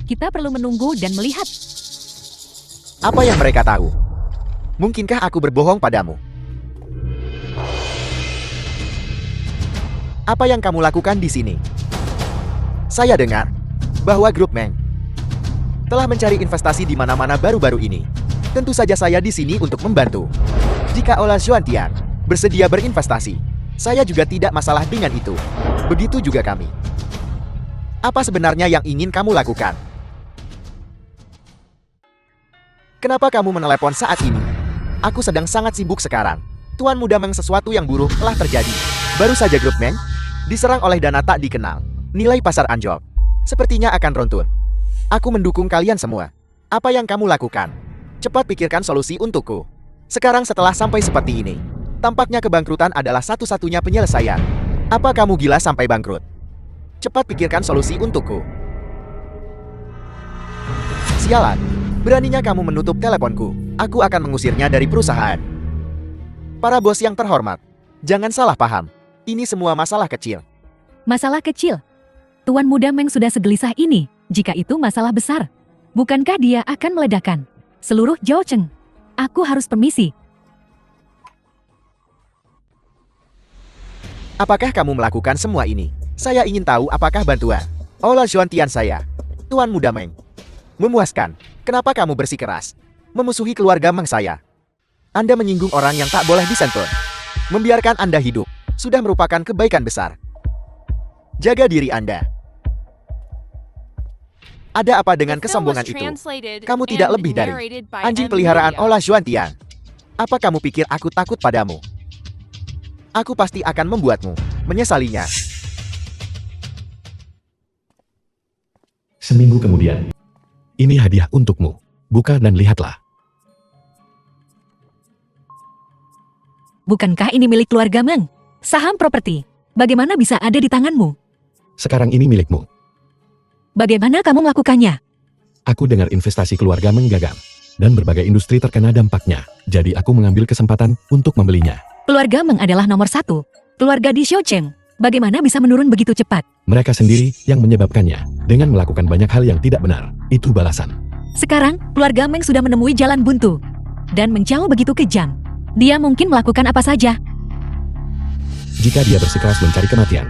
kita perlu menunggu dan melihat. Apa yang mereka tahu? Mungkinkah aku berbohong padamu? Apa yang kamu lakukan di sini? Saya dengar bahwa grup Meng telah mencari investasi di mana-mana baru-baru ini. Tentu saja saya di sini untuk membantu. Jika Ola Juantian bersedia berinvestasi, saya juga tidak masalah dengan itu. Begitu juga kami. Apa sebenarnya yang ingin kamu lakukan? Kenapa kamu menelepon saat ini? Aku sedang sangat sibuk sekarang. Tuan Muda Meng, sesuatu yang buruk telah terjadi. Baru saja grup Meng diserang oleh dana tak dikenal. Nilai pasar anjlok. Sepertinya akan runtuh. Aku mendukung kalian semua. Apa yang kamu lakukan? Cepat pikirkan solusi untukku. Sekarang setelah sampai seperti ini, tampaknya kebangkrutan adalah satu-satunya penyelesaian. Apa kamu gila sampai bangkrut? Cepat pikirkan solusi untukku. Sialan, beraninya kamu menutup teleponku. Aku akan mengusirnya dari perusahaan. Para bos yang terhormat, jangan salah paham. Ini semua masalah kecil. Masalah kecil. Tuan Muda Meng sudah segelisah ini. Jika itu masalah besar, bukankah dia akan meledakkan seluruh Zhouqing? Aku harus permisi. Apakah kamu melakukan semua ini? Saya ingin tahu apakah bantuan Ola Juantian saya, Tuan Muda Meng, memuaskan. Kenapa kamu bersikeras memusuhi keluarga Meng saya? Anda menyinggung orang yang tak boleh disentuh. Membiarkan Anda hidup sudah merupakan kebaikan besar. Jaga diri Anda. Ada apa dengan The film was kesombongan itu? translated Kamu tidak and lebih dari narrated by anjing M peliharaan Media. Ola Xuantian. Apa kamu pikir aku takut padamu? Aku pasti akan membuatmu menyesalinya. Seminggu kemudian. Ini hadiah untukmu. Buka dan lihatlah. Bukankah ini milik keluarga Meng? Saham properti. Bagaimana bisa ada di tanganmu? Sekarang ini milikmu. Bagaimana kamu melakukannya? Aku dengar investasi keluarga menggagal. Dan berbagai industri terkena dampaknya. Jadi aku mengambil kesempatan untuk membelinya. Keluarga Meng adalah nomor 1. Keluarga di Xiaocheng. Bagaimana bisa menurun begitu cepat? Mereka sendiri yang menyebabkannya. Dengan melakukan banyak hal yang tidak benar. Itu balasan. Sekarang, keluarga Meng sudah menemui jalan buntu. Dan menjauh begitu kejam. Dia mungkin melakukan apa saja. Jika dia bersikeras mencari kematian,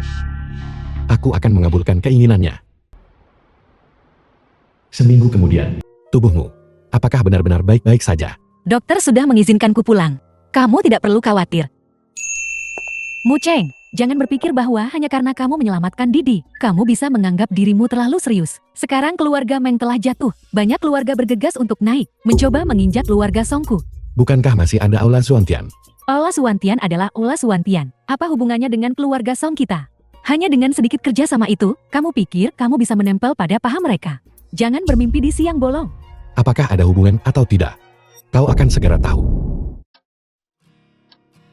aku akan mengabulkan keinginannya. Seminggu kemudian, tubuhmu, apakah benar-benar baik-baik saja? Dokter sudah mengizinkanku pulang. Kamu tidak perlu khawatir. Mu Cheng, jangan berpikir bahwa hanya karena kamu menyelamatkan Didi, kamu bisa menganggap dirimu terlalu serius. Sekarang keluarga Meng telah jatuh. Banyak keluarga bergegas untuk naik, mencoba menginjak keluarga Songku. Bukankah masih ada Aula Xuantian? Ola Suwantian adalah Ola Suwantian. Apa hubungannya dengan keluarga Song kita? Hanya dengan sedikit kerja sama itu, kamu pikir kamu bisa menempel pada paha mereka. Jangan bermimpi di siang bolong. Apakah ada hubungan atau tidak? Kau akan segera tahu.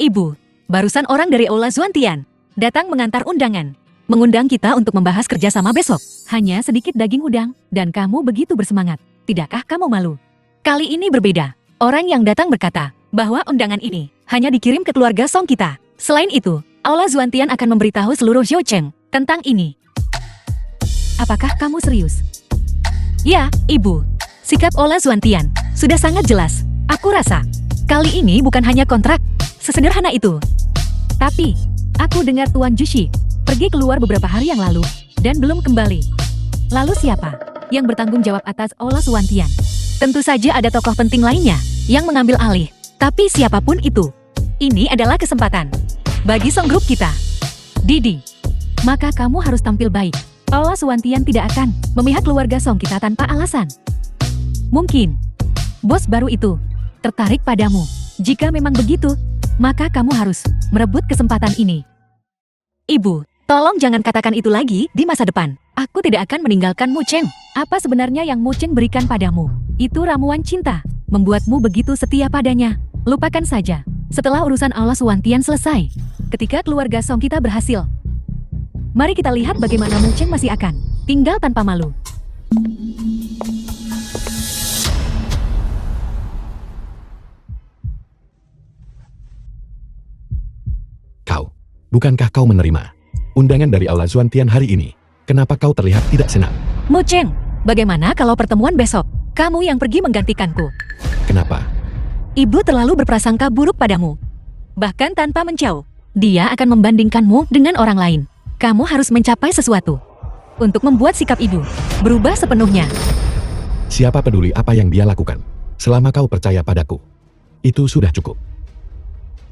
Ibu, barusan orang dari Ola Suwantian datang mengantar undangan. Mengundang kita untuk membahas kerjasama besok. Hanya sedikit daging udang, dan kamu begitu bersemangat. Tidakkah kamu malu? Kali ini berbeda. Orang yang datang berkata bahwa undangan ini hanya dikirim ke keluarga Song kita. Selain itu, Aula Xuantian akan memberitahu seluruh Xiaocheng tentang ini. Apakah kamu serius? Ya, Ibu. Sikap Aula Xuantian sudah sangat jelas. Aku rasa kali ini bukan hanya kontrak sesederhana itu. Tapi, aku dengar Tuan Jushi pergi keluar beberapa hari yang lalu dan belum kembali. Lalu siapa yang bertanggung jawab atas Aula Xuantian? Tentu saja ada tokoh penting lainnya yang mengambil alih. Tapi siapapun itu, ini adalah kesempatan bagi Song Group kita. Didi, maka kamu harus tampil baik. Aula Xuantian tidak akan memihak keluarga Song kita tanpa alasan. Mungkin bos baru itu tertarik padamu. Jika memang begitu, maka kamu harus merebut kesempatan ini. Ibu, tolong jangan katakan itu lagi di masa depan. Aku tidak akan meninggalkan Mu Cheng. Apa sebenarnya yang Mu Cheng berikan padamu? Itu ramuan cinta, membuatmu begitu setia padanya. Lupakan saja. Setelah urusan Aula Xuantian selesai, ketika keluarga Song kita berhasil, mari kita lihat bagaimana Mu Cheng masih akan tinggal tanpa malu. Bukankah kau menerima undangan dari Aula Xuantian hari ini? Kenapa kau terlihat tidak senang? Mu Cheng, bagaimana kalau pertemuan besok, kamu yang pergi menggantikanku? Kenapa? Ibu terlalu berprasangka buruk padamu. Bahkan tanpa menjauh, dia akan membandingkanmu dengan orang lain. Kamu harus mencapai sesuatu untuk membuat sikap ibu berubah sepenuhnya. Siapa peduli apa yang dia lakukan? Selama kau percaya padaku, itu sudah cukup.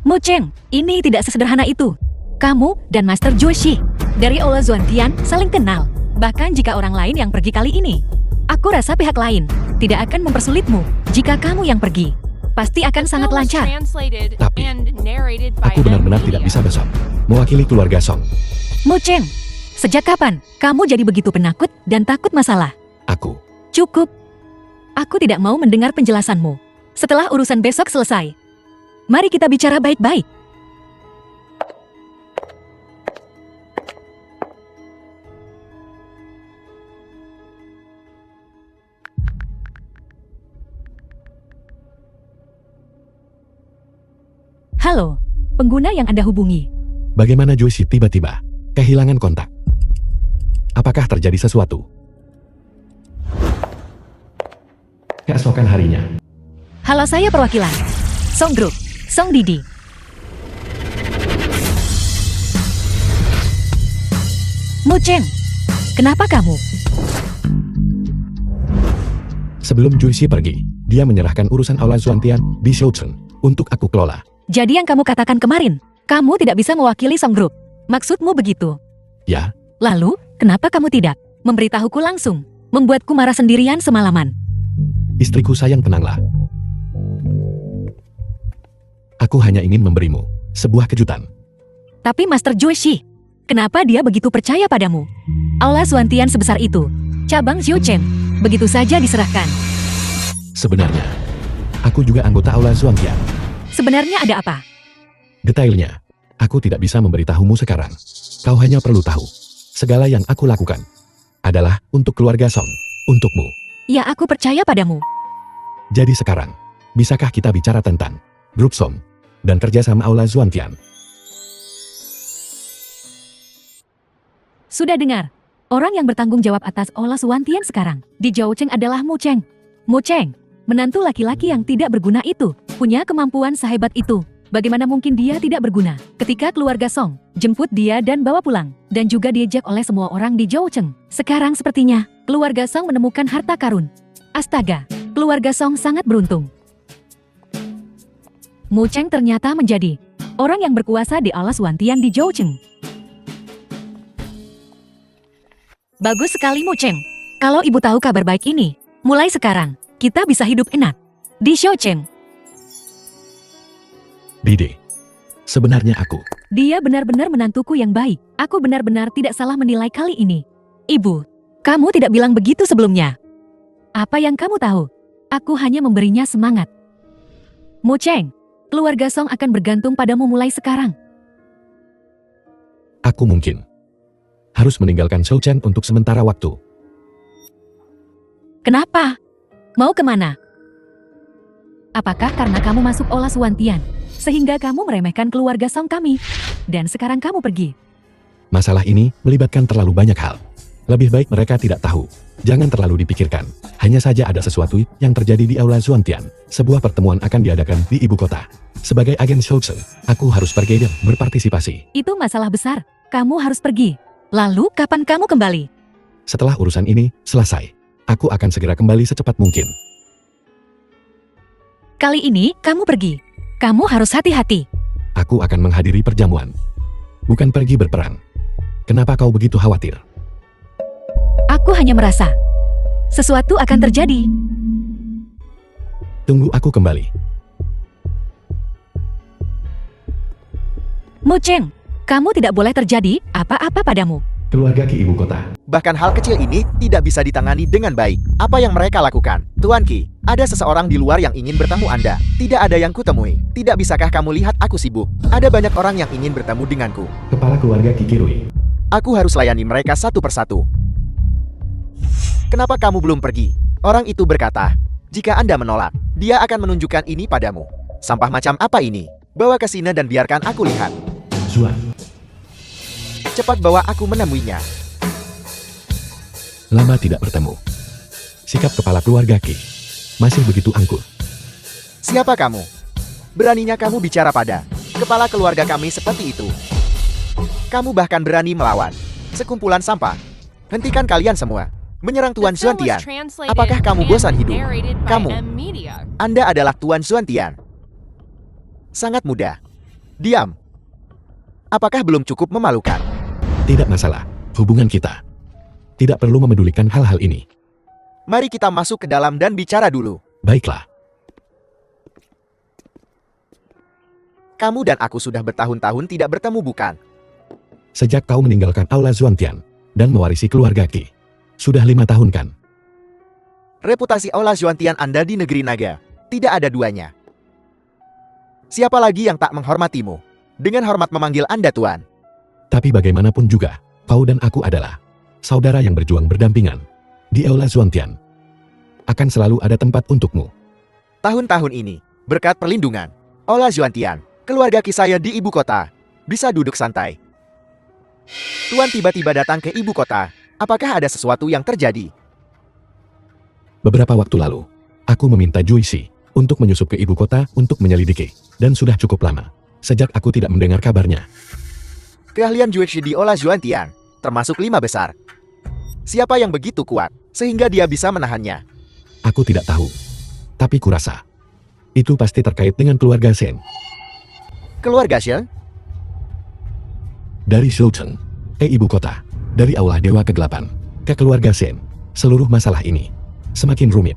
Mu Cheng, ini tidak sesederhana itu. Kamu dan Master Joshi dari Aula Xuantian saling kenal. Bahkan jika orang lain yang pergi kali ini, aku rasa pihak lain tidak akan mempersulitmu. Jika kamu yang pergi, pasti akan sangat Film was lancar. translated Tapi, and narrated by Aku benar-benar M tidak Media. bisa besok mewakili keluarga Song. Mu Cheng, sejak kapan kamu jadi begitu penakut dan takut masalah? Aku, Cukup. Aku tidak mau mendengar penjelasanmu. Setelah urusan besok selesai, mari kita bicara baik-baik. Halo, pengguna yang Anda hubungi. bagaimana Joshi tiba-tiba kehilangan kontak? Apakah terjadi sesuatu? Keesokan harinya, Halo, saya perwakilan Song Group, Song Didi. Mu Cheng, kenapa kamu? sebelum Joshi pergi, dia menyerahkan urusan Aula Xuantian di Xiaocheng untuk aku kelola. Jadi yang kamu katakan kemarin, Kamu tidak bisa mewakili Song Group. Maksudmu begitu? Ya, Lalu, kenapa kamu tidak memberitahuku langsung? Membuatku marah sendirian semalaman. istriku sayang, tenanglah. Aku hanya ingin memberimu sebuah kejutan. Tapi Master Joishi, kenapa dia begitu percaya padamu? Aula Suantian sebesar itu, cabang Xiucheng, begitu saja diserahkan. Sebenarnya, aku juga anggota Aula Zuangtian. Sebenarnya ada apa? Detailnya, aku tidak bisa memberitahumu sekarang. Kau hanya perlu tahu, segala yang aku lakukan adalah untuk keluarga Song, untukmu. Ya, aku percaya padamu. Jadi sekarang, bisakah kita bicara tentang grup Song dan kerjasama Aula Zuantian? Sudah dengar, orang yang bertanggung jawab atas Aula Suantian sekarang di Zhoucheng adalah Mu Cheng. Mu Cheng, menantu laki-laki yang tidak berguna itu, punya kemampuan sehebat itu. Bagaimana mungkin dia tidak berguna ketika keluarga Song jemput dia dan bawa pulang, dan juga diejek oleh semua orang di Zhoucheng. Sekarang sepertinya, keluarga Song menemukan harta karun. Astaga, keluarga Song sangat beruntung. Mu Cheng ternyata menjadi orang yang berkuasa di Aula Suantian di Zhoucheng. Bagus sekali Mu Cheng. Kalau ibu tahu kabar baik ini, mulai sekarang, kita bisa hidup enak di Xiucheng. Dede, sebenarnya aku Dia benar-benar menantuku yang baik. Aku benar-benar tidak salah menilai kali ini. Ibu, kamu tidak bilang begitu sebelumnya. Apa yang kamu tahu? Aku hanya memberinya semangat. Mu Cheng, keluarga Song akan bergantung padamu mulai sekarang. Aku mungkin harus meninggalkan Xiucheng untuk sementara waktu. Kenapa? Mau kemana? Apakah karena kamu masuk Aula Suantian, sehingga kamu meremehkan keluarga Song kami, dan sekarang kamu pergi? Masalah ini melibatkan terlalu banyak hal. Lebih baik mereka tidak tahu. Jangan terlalu dipikirkan. Hanya saja ada sesuatu yang terjadi di Aula Zuantian. Sebuah pertemuan akan diadakan di ibu kota. Sebagai agen Xiucheng, aku harus pergi dan berpartisipasi. Itu masalah besar. Kamu harus pergi. Lalu kapan kamu kembali? Setelah urusan ini selesai, aku akan segera kembali secepat mungkin. Kali ini kamu pergi. Kamu harus hati-hati. Aku akan menghadiri perjamuan, bukan pergi berperang. Kenapa kau begitu khawatir? Aku hanya merasa sesuatu akan terjadi. Tunggu aku kembali. Mu Cheng, kamu tidak boleh terjadi apa-apa padamu. Keluarga Ki ibu kota. Bahkan hal kecil ini tidak bisa ditangani dengan baik. Apa yang mereka lakukan? Tuan Ki, ada seseorang di luar yang ingin bertemu Anda. Tidak ada yang kutemui. Tidak bisakah kamu lihat aku sibuk? Ada banyak orang yang ingin bertemu denganku. Kepala keluarga Ki Kirui. Aku harus layani mereka satu persatu. Kenapa kamu belum pergi? Orang itu berkata, jika Anda menolak, dia akan menunjukkan ini padamu. Sampah macam apa ini? Bawa ke sini dan biarkan aku lihat. Zuan. Cepat bawa aku menemuinya. Lama tidak bertemu. Sikap kepala keluarga Ki masih begitu angkuh. Siapa kamu? Beraninya kamu bicara pada kepala keluarga kami seperti itu? Kamu bahkan berani melawan sekumpulan sampah. Hentikan kalian semua. Menyerang Tuan The film was Zuantian. translated Apakah kamu and bosan hidup? narrated by Kamu. M Media. Anda adalah Tuan Zuantian. Sangat mudah. Diam. Apakah belum cukup memalukan? Tidak masalah, hubungan kita tidak perlu memedulikan hal-hal ini. Mari kita masuk ke dalam dan bicara dulu. Baiklah, Kamu dan aku sudah bertahun-tahun tidak bertemu, bukan? sejak kau meninggalkan Aula Zuantian dan mewarisi keluarga Ki. Sudah 5 tahun kan? Reputasi Aula Zuantian Anda di negeri naga tidak ada duanya. Siapa lagi yang tak menghormatimu? Dengan hormat memanggil Anda Tuan. Tapi bagaimanapun juga, kau dan aku adalah saudara yang berjuang berdampingan. Di Aula Zuantian akan selalu ada tempat untukmu. Tahun-tahun ini, berkat perlindungan Aula Zuantian, keluarga saya di ibu kota bisa duduk santai. Tuan tiba-tiba datang ke ibu kota. Apakah ada sesuatu yang terjadi? Beberapa waktu lalu, aku meminta Juicy untuk menyusup ke ibu kota untuk menyelidiki, dan sudah cukup lama sejak aku tidak mendengar kabarnya. Keahlian Juicy di Aula Zuantian termasuk 5 besar. Siapa yang begitu kuat sehingga dia bisa menahannya? Aku tidak tahu, tapi kurasa itu pasti terkait dengan keluarga Shen. Keluarga Shen? Dari Shoucheng, ke ibu kota, dari Aula Dewa Kegelapan, ke keluarga Shen. Seluruh masalah ini semakin rumit.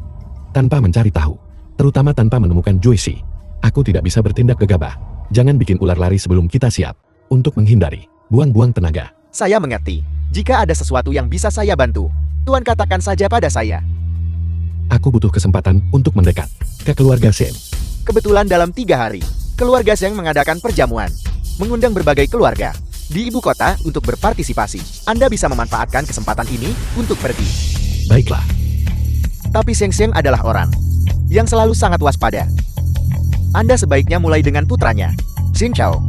Tanpa mencari tahu, terutama tanpa menemukan Joyce, aku tidak bisa bertindak gegabah. Jangan bikin ular lari sebelum kita siap. Untuk menghindari, buang-buang tenaga. Saya mengerti. Jika ada sesuatu yang bisa saya bantu, Tuan katakan saja pada saya. Aku butuh kesempatan untuk mendekat ke keluarga Shen. Kebetulan dalam 3 hari, keluarga Zheng mengadakan perjamuan, mengundang berbagai keluarga di ibu kota untuk berpartisipasi. Anda bisa memanfaatkan kesempatan ini untuk pergi. Baiklah, Tapi Sheng Sheng adalah orang yang selalu sangat waspada. Anda sebaiknya mulai dengan putranya, Xin Chao.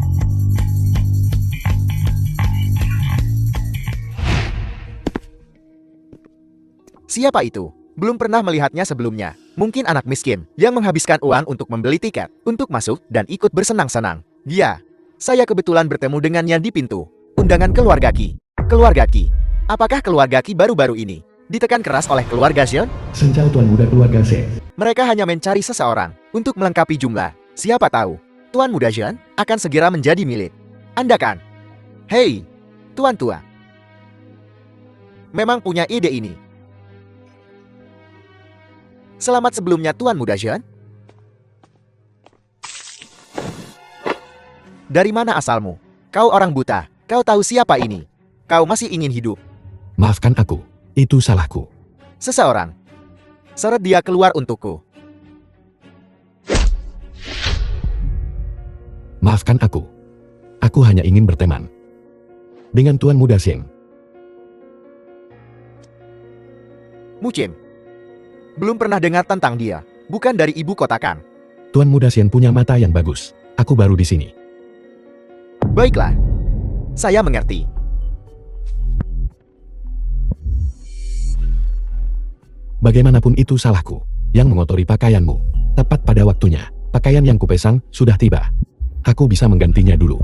Siapa itu? Belum pernah melihatnya sebelumnya. Mungkin anak miskin yang menghabiskan uang untuk membeli tiket untuk masuk dan ikut bersenang-senang. Dia. Saya kebetulan bertemu dengannya di pintu. Undangan keluarga Qi. Keluarga Qi. Apakah keluarga Qi baru-baru ini ditekan keras oleh keluarga Xian? Sencau tuan muda keluarga Shen. Mereka hanya mencari seseorang untuk melengkapi jumlah. Siapa tahu, Tuan Muda Xian akan segera menjadi milik Anda kan? Hei, Tuan Tua. Memang punya ide ini. Selamat sebelumnya Tuan Muda Xian. Dari mana asalmu? Kau orang buta. Kau tahu siapa ini? Kau masih ingin hidup? Maafkan aku, itu salahku. Seseorang. Seret dia keluar untukku. Maafkan aku. Aku hanya ingin berteman dengan Tuan Muda Shen. Mucim. Belum pernah dengar tentang dia. Bukan dari ibu kota kan? Tuan Muda Shen punya mata yang bagus. Aku baru di sini. Baiklah. Saya mengerti. Bagaimanapun itu salahku yang mengotori pakaianmu. Tepat pada waktunya, pakaian yang kupesang sudah tiba. Aku bisa menggantinya dulu.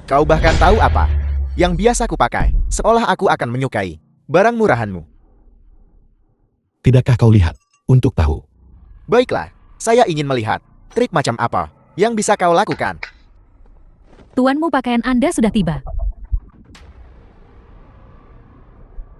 Kau bahkan tahu apa yang biasa kupakai, seolah aku akan menyukai barang murahanmu. Tidakkah kau lihat? Untuk tahu. Baiklah, saya ingin melihat trik macam apa yang bisa kau lakukan. Tuanmu pakaian Anda sudah tiba.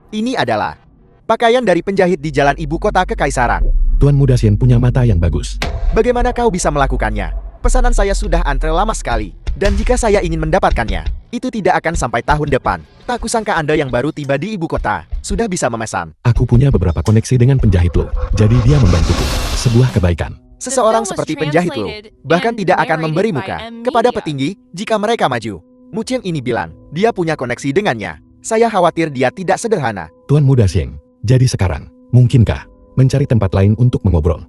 Ini adalah pakaian dari penjahit di jalan ibu kota kekaisaran. Tuan Muda Shen punya mata yang bagus. Bagaimana kau bisa melakukannya? Pesanan saya sudah antre lama sekali. Dan jika saya ingin mendapatkannya, itu tidak akan sampai tahun depan. Tak kusangka Anda yang baru tiba di ibu kota sudah bisa memesan. Aku punya beberapa koneksi dengan penjahit lo, jadi dia membantuku. Sebuah kebaikan. Seseorang seperti penjahit lo bahkan tidak akan memberi muka kepada petinggi jika mereka maju. Mucim ini bilang, dia punya koneksi dengannya. Saya khawatir dia tidak sederhana. Tuan Muda Shen, jadi sekarang, mungkinkah mencari tempat lain untuk mengobrol?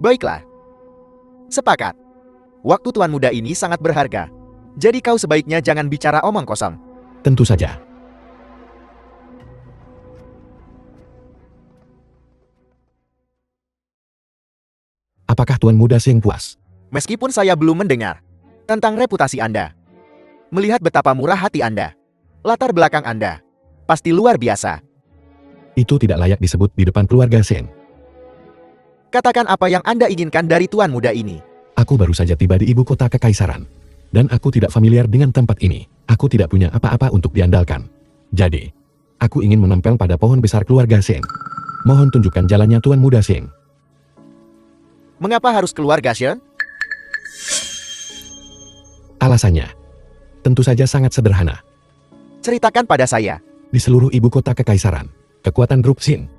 Baiklah. Sepakat. Waktu Tuan Muda ini sangat berharga. Jadi kau sebaiknya jangan bicara omong kosong. Tentu saja. Apakah Tuan Muda Shen puas? Meskipun saya belum mendengar tentang reputasi Anda, melihat betapa murah hati Anda, latar belakang Anda pasti luar biasa. Itu tidak layak disebut di depan keluarga Shen. Katakan apa yang Anda inginkan dari Tuan Muda ini. Aku baru saja tiba di ibu kota kekaisaran. Dan aku tidak familiar dengan tempat ini. Aku tidak punya apa-apa untuk diandalkan. Jadi, aku ingin menempel pada pohon besar keluarga Shen. Mohon tunjukkan jalannya Tuan Muda Shen. Mengapa harus keluarga Shen? Alasannya, tentu saja sangat sederhana. Ceritakan pada saya. Di seluruh ibu kota kekaisaran, kekuatan grup Shin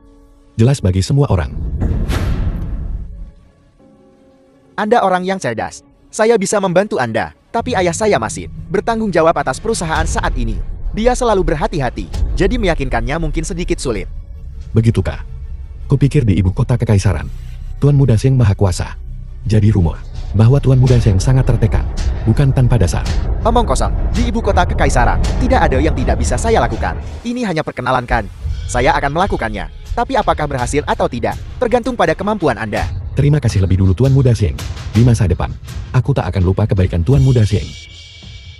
jelas bagi semua orang. Anda orang yang cerdas. Saya bisa membantu Anda, tapi ayah saya masih bertanggung jawab atas perusahaan saat ini. Dia selalu berhati-hati, jadi meyakinkannya mungkin sedikit sulit. Begitukah? Kupikir di ibu kota kekaisaran, Tuan Muda Shen maha kuasa. Jadi rumor bahwa Tuan Muda Shen sangat tertekan, bukan tanpa dasar. Omong kosong, di ibu kota kekaisaran, tidak ada yang tidak bisa saya lakukan. Ini hanya perkenalan kan. Saya akan melakukannya. Tapi apakah berhasil atau tidak, tergantung pada kemampuan Anda. Terima kasih lebih dulu Tuan Muda Shen. Di masa depan, aku tak akan lupa kebaikan Tuan Muda Shen.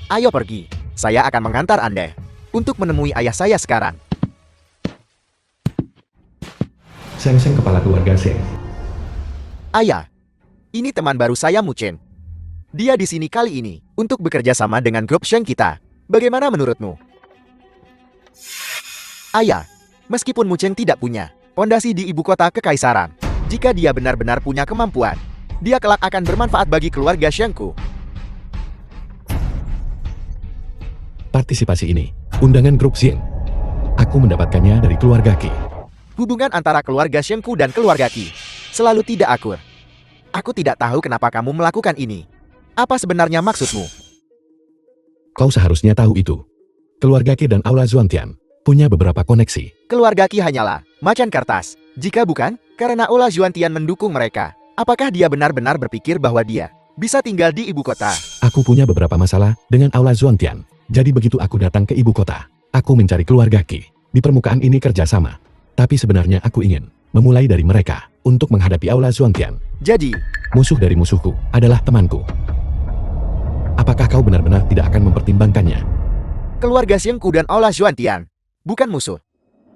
Ayo pergi. Saya akan mengantar Anda untuk menemui ayah saya sekarang. Seng kepala keluarga Shen. Ayah, Ini teman baru saya Mu Chen. Dia di sini kali ini untuk bekerja sama dengan grup Sheng kita. Bagaimana menurutmu? Ayah, meskipun Mu Chen tidak punya pondasi di ibu kota kekaisaran, jika dia benar-benar punya kemampuan, dia kelak akan bermanfaat bagi keluarga Shengku. Partisipasi ini, undangan grup Xing. Aku mendapatkannya dari keluarga Qi. Hubungan antara keluarga Shengku dan keluarga Qi selalu tidak akur. Aku tidak tahu kenapa kamu melakukan ini. Apa sebenarnya maksudmu? Kau seharusnya tahu itu. Keluarga Qi dan Aula Zhuangtian punya beberapa koneksi. Keluarga Qi hanyalah macan kertas. Jika bukan, karena Aula Zhuangtian mendukung mereka, apakah dia benar-benar berpikir bahwa dia bisa tinggal di ibu kota? Aku punya beberapa masalah dengan Aula Zhuangtian. Jadi begitu aku datang ke ibu kota, aku mencari keluarga Qi. Di permukaan ini kerjasama. Tapi sebenarnya aku ingin memulai dari mereka untuk menghadapi Aula Zhuangtian. Jadi, Musuh dari musuhku adalah temanku. Apakah kau benar-benar tidak akan mempertimbangkannya? keluarga Shengku dan Aula Zhuangtian bukan musuh.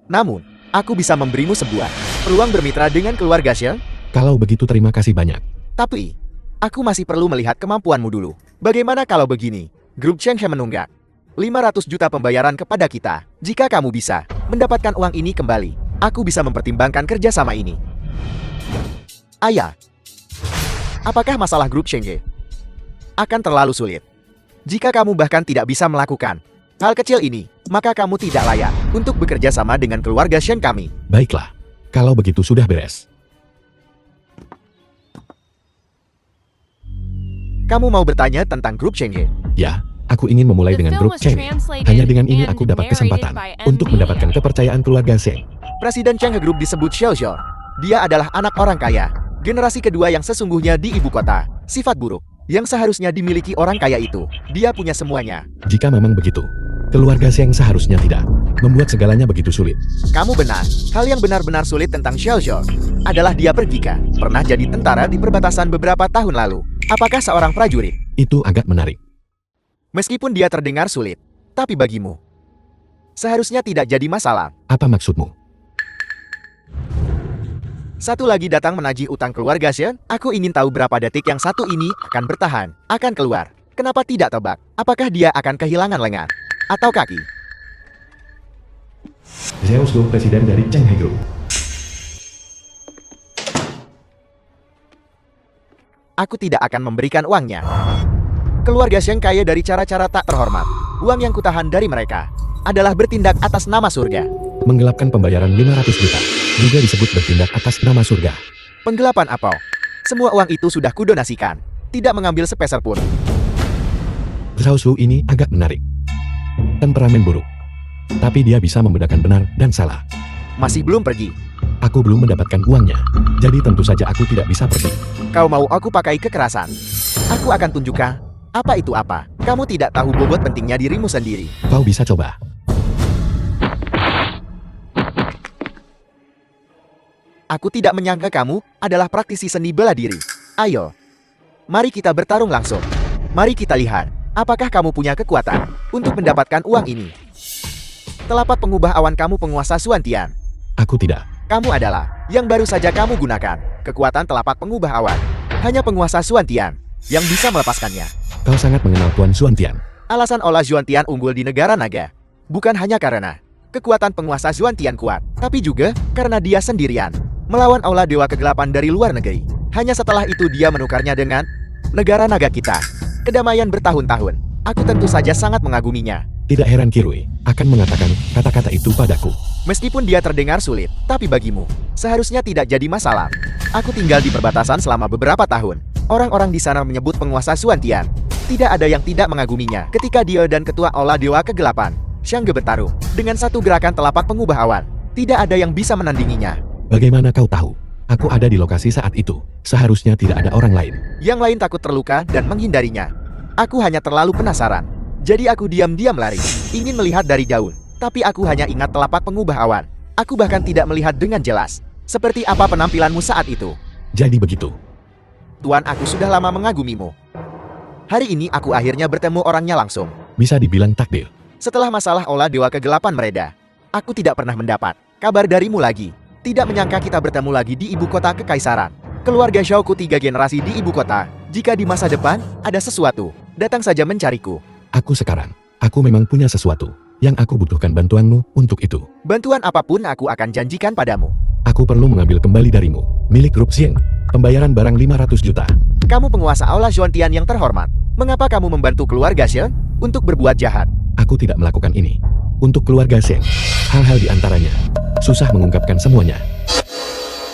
Namun, aku bisa memberimu sebuah peluang bermitra dengan keluarga Sheng. Kalau begitu terima kasih banyak. Tapi, aku masih perlu melihat kemampuanmu dulu. Bagaimana kalau begini? Grup Cheng He menunggak 500 juta pembayaran kepada kita. Jika kamu bisa mendapatkan uang ini kembali, aku bisa mempertimbangkan kerjasama ini. Ayah, apakah masalah grup Cheng He akan terlalu sulit? Jika kamu bahkan tidak bisa melakukan hal kecil ini, maka kamu tidak layak untuk bekerja sama dengan keluarga Shen kami. Baiklah, kalau begitu sudah beres. Kamu mau bertanya tentang grup Cheng He? Ya, aku ingin memulai The dengan film grup was Cheng. translated Hanya dengan ini and aku dapat kesempatan narrated by untuk M. mendapatkan Media. kepercayaan keluarga Sheng. Presiden Cheng He Group disebut Xiao Xiao. Dia adalah anak orang kaya, generasi kedua yang sesungguhnya di ibu kota. Sifat buruk yang seharusnya dimiliki orang kaya itu, dia punya semuanya. Jika memang begitu, keluarga Sheng seharusnya tidak membuat segalanya begitu sulit. Kamu benar. Hal yang benar-benar sulit tentang Xiao Xiao adalah dia pergi pernah jadi tentara di perbatasan beberapa tahun lalu. Apakah seorang prajurit? Itu agak menarik. Meskipun dia terdengar sulit, tapi bagimu seharusnya tidak jadi masalah. Apa maksudmu? Satu lagi datang menagih utang keluarga Shen. Aku ingin tahu berapa detik yang satu ini akan bertahan, akan keluar. Kenapa tidak tebak? Apakah dia akan kehilangan lengan atau kaki? Zeus Go, presiden dari Cheng He Group. Aku tidak akan memberikan uangnya. Keluarga Sheng kaya dari cara-cara tak terhormat. Uang yang kutahan dari mereka adalah bertindak atas nama surga. Menggelapkan pembayaran 500 juta. Juga disebut bertindak atas nama surga. Penggelapan apa? Semua uang itu sudah kudonasikan. Tidak mengambil sepeser pun. Zhao Su ini agak menarik. Temperamen buruk. Tapi dia bisa membedakan benar dan salah. Masih belum pergi. Aku belum mendapatkan uangnya. Jadi tentu saja aku tidak bisa pergi. Kau mau aku pakai kekerasan? Aku akan tunjukkan. Apa itu apa? Kamu tidak tahu bobot pentingnya dirimu sendiri. Kau bisa coba. Aku tidak menyangka kamu adalah praktisi seni bela diri. Ayo, mari kita bertarung langsung. Mari kita lihat, apakah kamu punya kekuatan untuk mendapatkan uang ini. Telapak pengubah awan kamu penguasa Suantian. Aku tidak. Kamu adalah yang baru saja kamu gunakan. Kekuatan telapak pengubah awan. Hanya penguasa Suantian yang bisa melepaskannya. Kau sangat mengenal Tuan Suantian. Alasan Ola Zhuangtian unggul di negara naga bukan hanya karena kekuatan penguasa Zhuangtian kuat, tapi juga karena dia sendirian melawan Aula Dewa Kegelapan dari luar negeri. Hanya setelah itu dia menukarnya dengan negara naga kita. Kedamaian bertahun-tahun. Aku tentu saja sangat mengaguminya. Tidak heran Kirui akan mengatakan kata-kata itu padaku. Meskipun dia terdengar sulit, tapi bagimu seharusnya tidak jadi masalah. Aku tinggal di perbatasan selama beberapa tahun. Orang-orang di sana menyebut penguasa Suantian. Tidak ada yang tidak mengaguminya ketika dia dan ketua Aula Dewa Kegelapan, Shangge bertarung dengan satu gerakan telapak pengubah awan. Tidak ada yang bisa menandinginya. Bagaimana kau tahu? Aku ada di lokasi saat itu. Seharusnya tidak ada orang lain. Yang lain takut terluka dan menghindarinya. Aku hanya terlalu penasaran. Jadi aku diam-diam lari, ingin melihat dari jauh. Tapi aku hanya ingat telapak pengubah awan. Aku bahkan tidak melihat dengan jelas. Seperti apa penampilanmu saat itu? Jadi begitu. Tuan, aku sudah lama mengagumimu. Hari ini aku akhirnya bertemu orangnya langsung. Bisa dibilang takdir. Setelah masalah Ola Dewa Kegelapan mereda, aku tidak pernah mendapat kabar darimu lagi. Tidak menyangka kita bertemu lagi di ibu kota kekaisaran. Keluarga Xiaoku 3 generasi di ibu kota. Jika di masa depan ada sesuatu, datang saja mencariku. Aku memang punya sesuatu yang aku butuhkan bantuanmu untuk itu. Bantuan apapun aku akan janjikan padamu. Aku perlu mengambil kembali darimu, milik grup Xian, pembayaran barang 500 juta. Kamu penguasa Aula Xuantian yang terhormat. Mengapa kamu membantu keluarga Xian untuk berbuat jahat? Aku tidak melakukan ini untuk keluarga Xian. Hal-hal di antaranya susah mengungkapkan semuanya.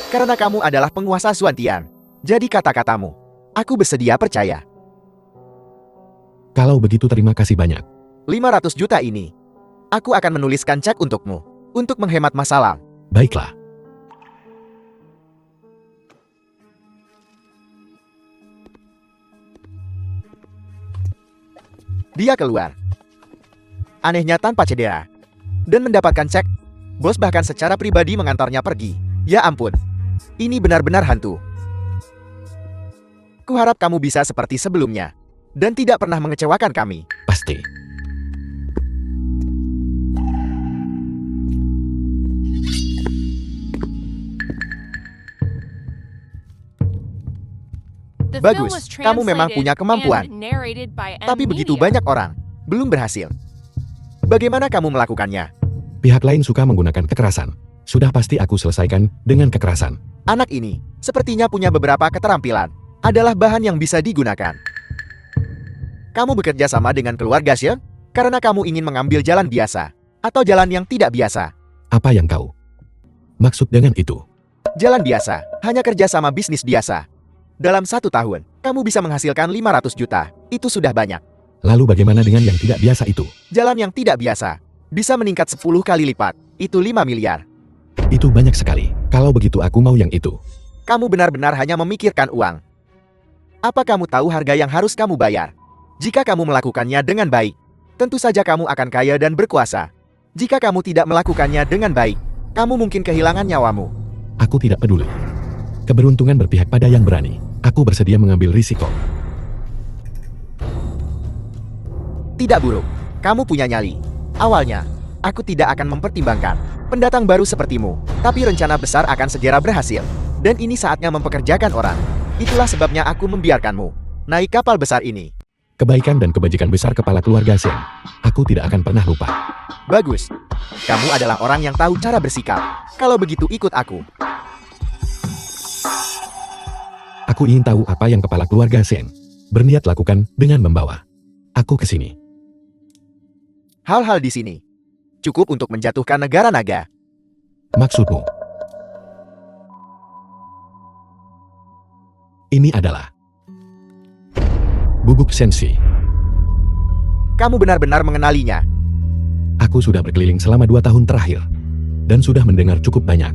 Karena kamu adalah penguasa Xuantian. Jadi kata-katamu, aku bersedia percaya. Kalau begitu terima kasih banyak. 500 juta ini, aku akan menuliskan cek untukmu, untuk menghemat masalah. Baiklah. Dia keluar. Anehnya tanpa cedera. Dan mendapatkan cek. Bos bahkan secara pribadi mengantarnya pergi. Ya ampun. Ini benar-benar hantu. Kuharap kamu bisa seperti sebelumnya. Dan tidak pernah mengecewakan kami. Pasti. The Bagus, film was kamu memang translated punya kemampuan. and narrated by M Tapi begitu Media. banyak orang. Belum berhasil. Bagaimana kamu melakukannya? Pihak lain suka menggunakan kekerasan. Sudah pasti aku selesaikan dengan kekerasan. Anak ini, sepertinya punya beberapa keterampilan. Adalah bahan yang bisa digunakan. Kamu bekerja sama dengan keluarga Xian? Karena kamu ingin mengambil jalan biasa. Atau jalan yang tidak biasa. Apa yang kau maksud dengan itu? Jalan biasa, hanya kerja sama bisnis biasa. Dalam 1 tahun, kamu bisa menghasilkan 500 juta. Itu sudah banyak. Lalu bagaimana dengan yang tidak biasa itu? Jalan yang tidak biasa, bisa meningkat 10 kali lipat. Itu 5 miliar. Itu banyak sekali. Kalau begitu aku mau yang itu. Kamu benar-benar hanya memikirkan uang. Apa kamu tahu harga yang harus kamu bayar? Jika kamu melakukannya dengan baik, tentu saja kamu akan kaya dan berkuasa. Jika kamu tidak melakukannya dengan baik, kamu mungkin kehilangan nyawamu. Aku tidak peduli. Keberuntungan berpihak pada yang berani. Aku bersedia mengambil risiko. Tidak buruk. Kamu punya nyali. Awalnya, aku tidak akan mempertimbangkan pendatang baru sepertimu, tapi rencana besar akan segera berhasil. Dan ini saatnya mempekerjakan orang. Itulah sebabnya aku membiarkanmu naik kapal besar ini. Kebaikan dan kebajikan besar kepala keluarga Xian. Aku tidak akan pernah lupa. Bagus. Kamu adalah orang yang tahu cara bersikap. Kalau begitu ikut aku. Aku ingin tahu apa yang kepala keluarga Xian berniat lakukan dengan membawa aku ke sini. Hal-hal di sini cukup untuk menjatuhkan negara naga. Maksudmu? Ini adalah Bubuk Sensi. Kamu benar-benar mengenalinya. Aku sudah berkeliling selama 2 tahun terakhir dan sudah mendengar cukup banyak.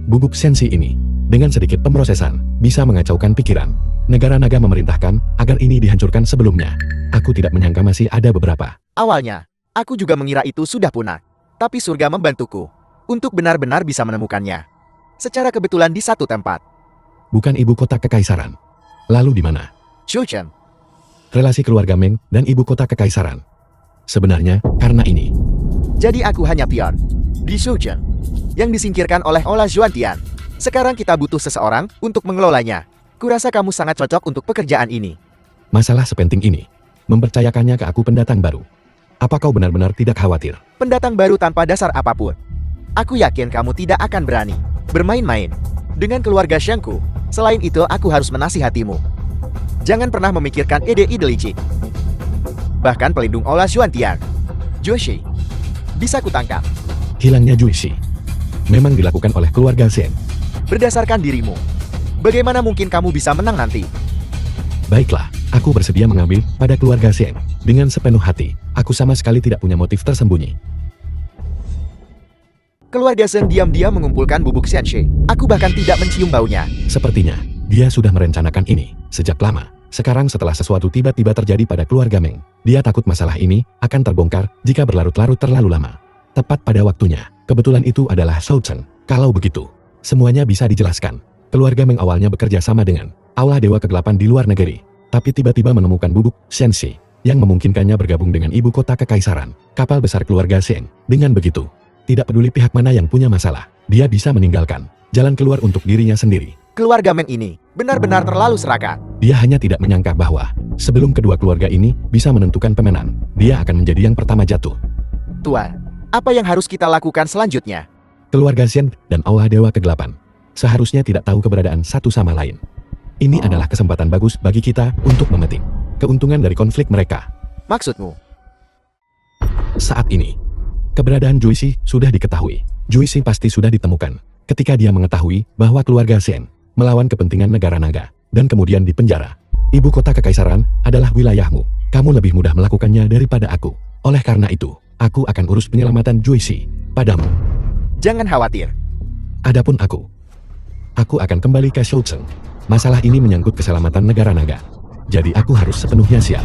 Bubuk Sensi ini dengan sedikit pemrosesan bisa mengacaukan pikiran. Negara naga memerintahkan agar ini dihancurkan sebelumnya. Aku tidak menyangka masih ada beberapa. Awalnya, aku juga mengira itu sudah punah. Tapi surga membantuku untuk benar-benar bisa menemukannya. Secara kebetulan di satu tempat. Bukan ibu kota kekaisaran. Lalu di mana? Shouchen. Relasi keluarga Meng dan ibu kota kekaisaran. Sebenarnya, karena ini. Jadi aku hanya pion di Shouchen yang disingkirkan oleh Aula Xuantian. Sekarang kita butuh seseorang untuk mengelolanya. Kurasa kamu sangat cocok untuk pekerjaan ini. Masalah sepenting ini. Mempercayakannya ke aku pendatang baru. Apa kau benar-benar tidak khawatir? Pendatang baru tanpa dasar apapun. Aku yakin kamu tidak akan berani bermain-main dengan keluarga Xiangku. Selain itu, aku harus menasihatimu. Jangan pernah memikirkan ide-ide licik. Bahkan pelindung Aula Xuantian, Joshi, bisa kutangkap. Hilangnya Juicy memang dilakukan oleh keluarga Xian. Berdasarkan dirimu, bagaimana mungkin kamu bisa menang nanti? Baiklah, aku bersedia mengambil pada keluarga Xian. Dengan sepenuh hati, aku sama sekali tidak punya motif tersembunyi. Keluarga Shen diam-diam mengumpulkan bubuk Xianxi. Aku bahkan tidak mencium baunya. Sepertinya, dia sudah merencanakan ini sejak lama. Sekarang setelah sesuatu tiba-tiba terjadi pada keluarga Meng, dia takut masalah ini akan terbongkar jika berlarut-larut terlalu lama. Tepat pada waktunya, kebetulan itu adalah Shouchen. Kalau begitu, semuanya bisa dijelaskan. Keluarga Meng awalnya bekerja sama dengan Aula Dewa Kegelapan di luar negeri, tapi tiba-tiba menemukan bubuk Xianxi yang memungkinkannya bergabung dengan ibu kota kekaisaran, kapal besar keluarga Xian. Dengan begitu, tidak peduli pihak mana yang punya masalah, dia bisa meninggalkan jalan keluar untuk dirinya sendiri. Keluarga Meng ini benar-benar terlalu serakah. Dia hanya tidak menyangka bahwa sebelum kedua keluarga ini bisa menentukan pemenang, dia akan menjadi yang pertama jatuh. Tuan, apa yang harus kita lakukan selanjutnya? Keluarga Zen dan Aula Dewa Kegelapan seharusnya tidak tahu keberadaan satu sama lain. Ini adalah kesempatan bagus bagi kita untuk memetik keuntungan dari konflik mereka. Maksudmu? Saat ini, keberadaan Juicy sudah diketahui. Juicy pasti sudah ditemukan ketika dia mengetahui bahwa keluarga Zen melawan kepentingan negara naga dan kemudian dipenjara. Ibu kota kekaisaran adalah wilayahmu. Kamu lebih mudah melakukannya daripada aku. Oleh karena itu, aku akan urus penyelamatan Juicy padamu. Jangan khawatir. Adapun aku akan kembali ke Shoucheng. Masalah ini menyangkut keselamatan negara naga. Jadi aku harus sepenuhnya siap.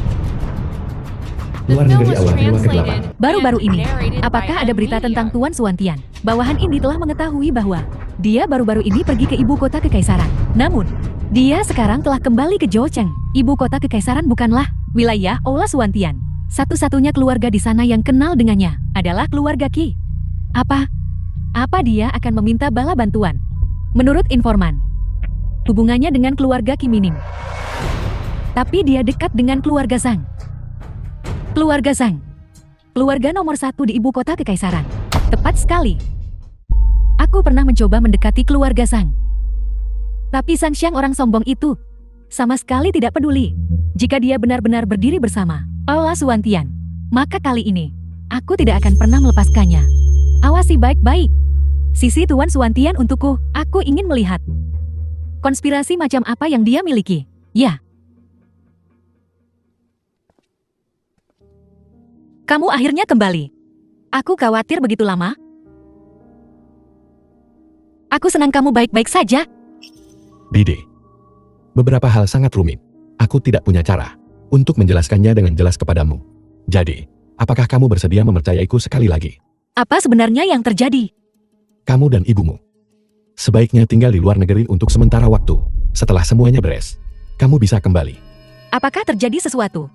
The Luar film negeri was Aula Dewa Kegelapan. translated Baru-baru and ini, narrated apakah by ada M berita tentang Media. Tuan Suantian? Bawahan Indi telah mengetahui bahwa dia baru-baru ini pergi ke ibu kota kekaisaran. Namun, dia sekarang telah kembali ke Zhoucheng. Ibu kota kekaisaran bukanlah wilayah Aula Suantian. Satu-satunya keluarga di sana yang kenal dengannya adalah keluarga Qi. Apa dia akan meminta bala bantuan? Menurut informan, hubungannya dengan keluarga Qi minim. Tapi dia dekat dengan keluarga Zhang. Keluarga Zhang, keluarga nomor satu di ibu kota kekaisaran. Tepat sekali. Aku pernah mencoba mendekati keluarga Zhang. Tapi Zhang Xiang orang sombong itu sama sekali tidak peduli. Jika dia benar-benar berdiri bersama Aula Suantian, maka kali ini aku tidak akan pernah melepaskannya. Awasi baik-baik. Sisi Tuan Suantian untukku, aku ingin melihat konspirasi macam apa yang dia miliki. Ya. Kamu akhirnya kembali. Aku khawatir begitu lama. Aku senang kamu baik-baik saja. Dide, beberapa hal sangat rumit. Aku tidak punya cara untuk menjelaskannya dengan jelas kepadamu. Jadi, apakah kamu bersedia mempercayaiku sekali lagi? Apa sebenarnya yang terjadi? Kamu dan ibumu sebaiknya tinggal di luar negeri untuk sementara waktu. Setelah semuanya beres, kamu bisa kembali. Apakah terjadi sesuatu?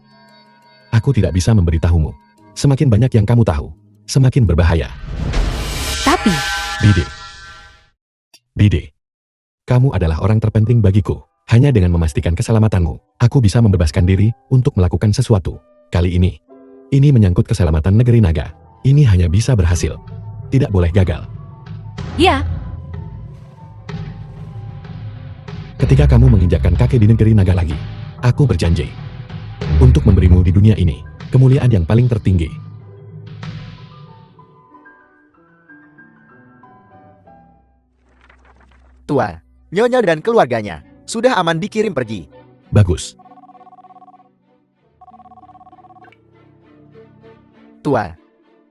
Aku tidak bisa memberitahumu. Semakin banyak yang kamu tahu, semakin berbahaya. Tapi, Dide, kamu adalah orang terpenting bagiku. Hanya dengan memastikan keselamatanmu, aku bisa membebaskan diri untuk melakukan sesuatu. Kali ini menyangkut keselamatan negeri naga. Ini hanya bisa berhasil. Tidak boleh gagal. ya, Ketika kamu menginjakkan kaki di negeri naga lagi, aku berjanji untuk memberimu di dunia ini kemuliaan yang paling tertinggi. Tuan, Nyonya dan keluarganya sudah aman dikirim pergi. Bagus. Tuan,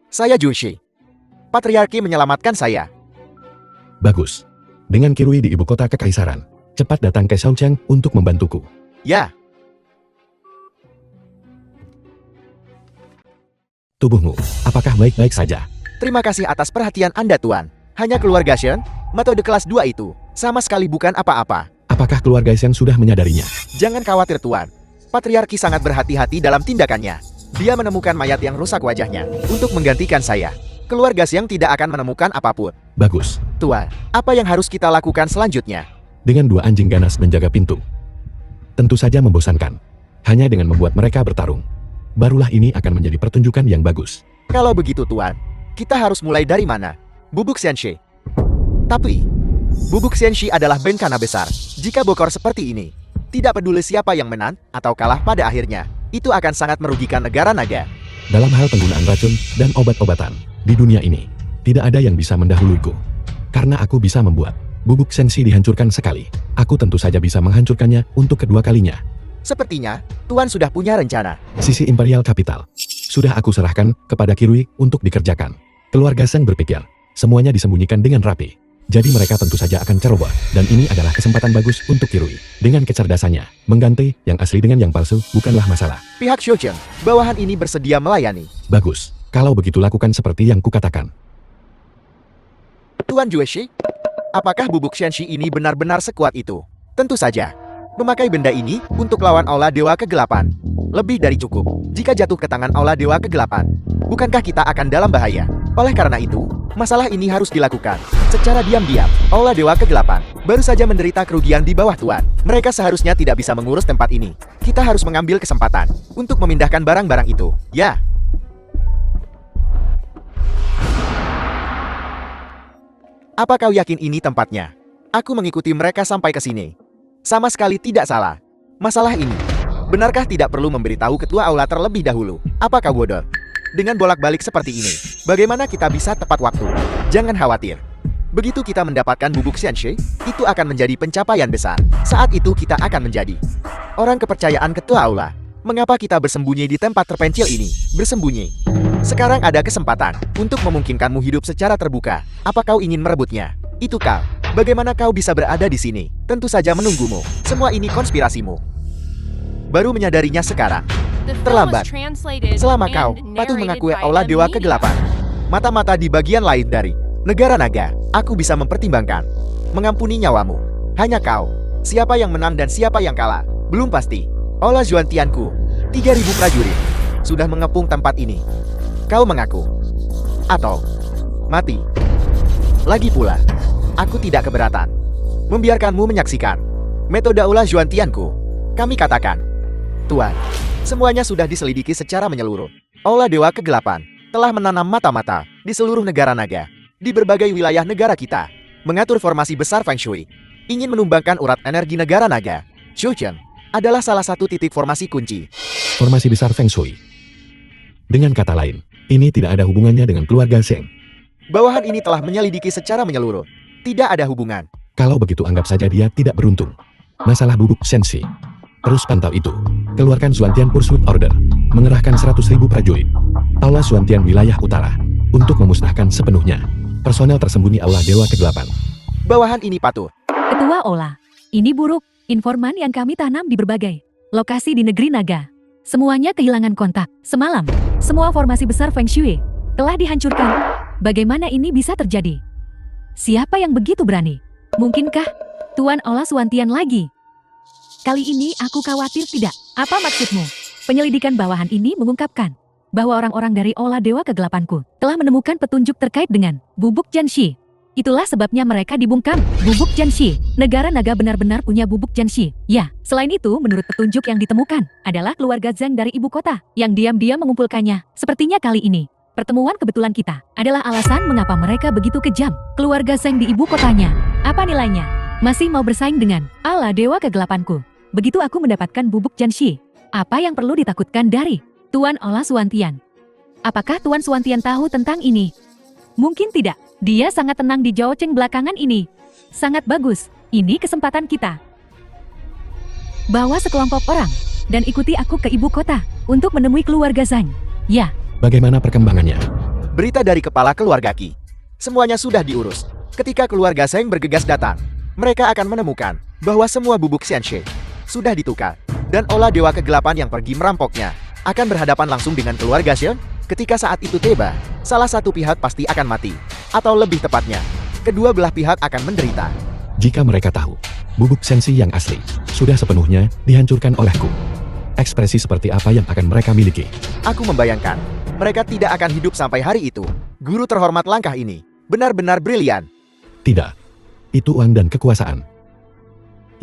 saya Jushi. Patriarki menyelamatkan saya. Bagus. Dengan Kirui di ibu kota kekaisaran, cepat datang ke Shoucheng untuk membantuku. Ya, Tubuhmu, apakah baik-baik saja? terima kasih atas perhatian Anda, Tuan. Hanya keluarga Shen, metode kelas 2 itu sama sekali bukan apa-apa. Apakah keluarga Shen sudah menyadarinya? Jangan khawatir, Tuan. Patriarki sangat berhati-hati dalam tindakannya. Dia menemukan mayat yang rusak wajahnya untuk menggantikan saya. Keluarga Xiang tidak akan menemukan apapun. Bagus. Tuan, apa yang harus kita lakukan selanjutnya? Dengan dua anjing ganas menjaga pintu, tentu saja membosankan. Hanya dengan membuat mereka bertarung, barulah ini akan menjadi pertunjukan yang bagus. Kalau begitu, Tuan, kita harus mulai dari mana? Bubuk Senshi. Tapi, Bubuk Senshi adalah bencana besar. Jika bokor seperti ini, tidak peduli siapa yang menang atau kalah pada akhirnya, itu akan sangat merugikan negara naga. Dalam hal penggunaan racun dan obat-obatan, di dunia ini, tidak ada yang bisa mendahuluiku. Karena aku bisa membuat Bubuk Senshi dihancurkan sekali, aku tentu saja bisa menghancurkannya untuk kedua kalinya. Sepertinya, Tuan sudah punya rencana. Sisi Imperial Capital sudah aku serahkan kepada Kirui untuk dikerjakan. Keluarga Zhang berpikir, semuanya disembunyikan dengan rapi. Jadi mereka tentu saja akan ceroboh, dan ini adalah kesempatan bagus untuk Kirui. Dengan kecerdasannya, mengganti yang asli dengan yang palsu bukanlah masalah. Pihak Shoucheng, bawahan ini bersedia melayani. Bagus, kalau begitu lakukan seperti yang kukatakan. Tuan Jueshi, apakah Bubuk Senshi ini benar-benar sekuat itu? Tentu saja. Memakai benda ini untuk lawan Aula Dewa Kegelapan. Lebih dari cukup jika jatuh ke tangan Aula Dewa Kegelapan. Bukankah kita akan dalam bahaya? Oleh karena itu, masalah ini harus dilakukan secara diam-diam. Aula Dewa Kegelapan baru saja menderita kerugian di bawah Tuan. Mereka seharusnya tidak bisa mengurus tempat ini. Kita harus mengambil kesempatan untuk memindahkan barang-barang itu. Ya. Apa kau yakin ini tempatnya? Aku mengikuti mereka sampai ke sini. Sama sekali tidak salah. Masalah ini, benarkah tidak perlu memberitahu ketua aula terlebih dahulu? Apa kau bodoh? Dengan bolak-balik seperti ini, bagaimana kita bisa tepat waktu? Jangan khawatir. Begitu kita mendapatkan bubuk Xianxi, itu akan menjadi pencapaian besar. Saat itu kita akan menjadi orang kepercayaan ketua aula. Mengapa kita bersembunyi di tempat terpencil ini? Bersembunyi. Sekarang ada kesempatan untuk memungkinkanmu hidup secara terbuka. Apa kau ingin merebutnya? Itu kau. Bagaimana kau bisa berada di sini? Tentu saja menunggumu. Semua ini konspirasimu. Baru menyadarinya sekarang. Terlambat. Selama kau patuh mengakui Aula Dewa Kegelapan, mata-mata di bagian lain dari negara naga, aku bisa mempertimbangkan mengampuni nyawamu. Hanya kau. Siapa yang menang dan siapa yang kalah? Belum pasti. Aula Zhuantianku, 3.000 prajurit sudah mengepung tempat ini. Kau mengaku atau mati. Lagi pula, aku tidak keberatan membiarkanmu menyaksikan metode Aula Zhuantianku. Kami katakan, Tuan, semuanya sudah diselidiki secara menyeluruh. Aula Dewa Kegelapan telah menanam mata-mata di seluruh negara naga, di berbagai wilayah negara kita, mengatur formasi besar Feng Shui, ingin menumbangkan urat energi negara naga. Shuchen adalah salah satu titik formasi kunci. Formasi besar Feng Shui. Dengan kata lain, ini tidak ada hubungannya dengan keluarga Zheng. Bawahan ini telah menyelidiki secara menyeluruh. Tidak ada hubungan. Kalau begitu anggap saja dia tidak beruntung. Masalah bubuk Shenxi. Terus pantau itu. Keluarkan Zhuantian Pursuit Order. Mengerahkan 100.000 prajurit. Aula Zhuantian wilayah utara. Untuk memusnahkan sepenuhnya personel tersembunyi Aula Dewa Kegelapan. Bawahan ini patuh. Ketua Aula, ini buruk. Informan yang kami tanam di berbagai lokasi di negeri naga. Semuanya kehilangan kontak. Semalam, semua formasi besar Feng Shui telah dihancurkan. Bagaimana ini bisa terjadi? Siapa yang begitu berani? Mungkinkah Tuan Aula Zhuantian lagi? Kali ini aku khawatir tidak. Apa maksudmu? Penyelidikan bawahan ini mengungkapkan bahwa orang-orang dari Aula Dewa Kegelapanku telah menemukan petunjuk terkait dengan bubuk Jianxi. Itulah sebabnya mereka dibungkam. Bubuk Jianxi. Negara naga benar-benar punya bubuk Jianxi. Ya, selain itu menurut petunjuk yang ditemukan adalah keluarga Zheng dari ibu kota yang diam-diam mengumpulkannya. Sepertinya kali ini pertemuan kebetulan kita adalah alasan mengapa mereka begitu kejam. Keluarga Zheng di ibu kotanya. Apa nilainya? Masih mau bersaing dengan Aula Dewa Kegelapanku. Begitu aku mendapatkan bubuk Jianxi, apa yang perlu ditakutkan dari Tuan Aula Zhuantian? Apakah Tuan Zhuantian tahu tentang ini? Mungkin tidak. Dia sangat tenang di Zhaocheng belakangan ini. Sangat bagus. Ini kesempatan kita. Bawa sekelompok orang dan ikuti aku ke ibu kota untuk menemui keluarga Zhang. Ya. Bagaimana perkembangannya? Berita dari kepala keluarga Qi. Semuanya sudah diurus. Ketika keluarga Zheng bergegas datang, mereka akan menemukan bahwa semua bubuk Xianxi sudah ditukar. Dan Aula Dewa Kegelapan yang pergi merampoknya akan berhadapan langsung dengan keluarga Xian. Ketika saat itu tiba, salah satu pihak pasti akan mati. Atau lebih tepatnya, kedua belah pihak akan menderita. Jika mereka tahu, bubuk Shenxi yang asli sudah sepenuhnya dihancurkan olehku. Ekspresi seperti apa yang akan mereka miliki? Aku membayangkan, mereka tidak akan hidup sampai hari itu. Guru terhormat, langkah ini benar-benar brilian. Tidak. Itu uang dan kekuasaan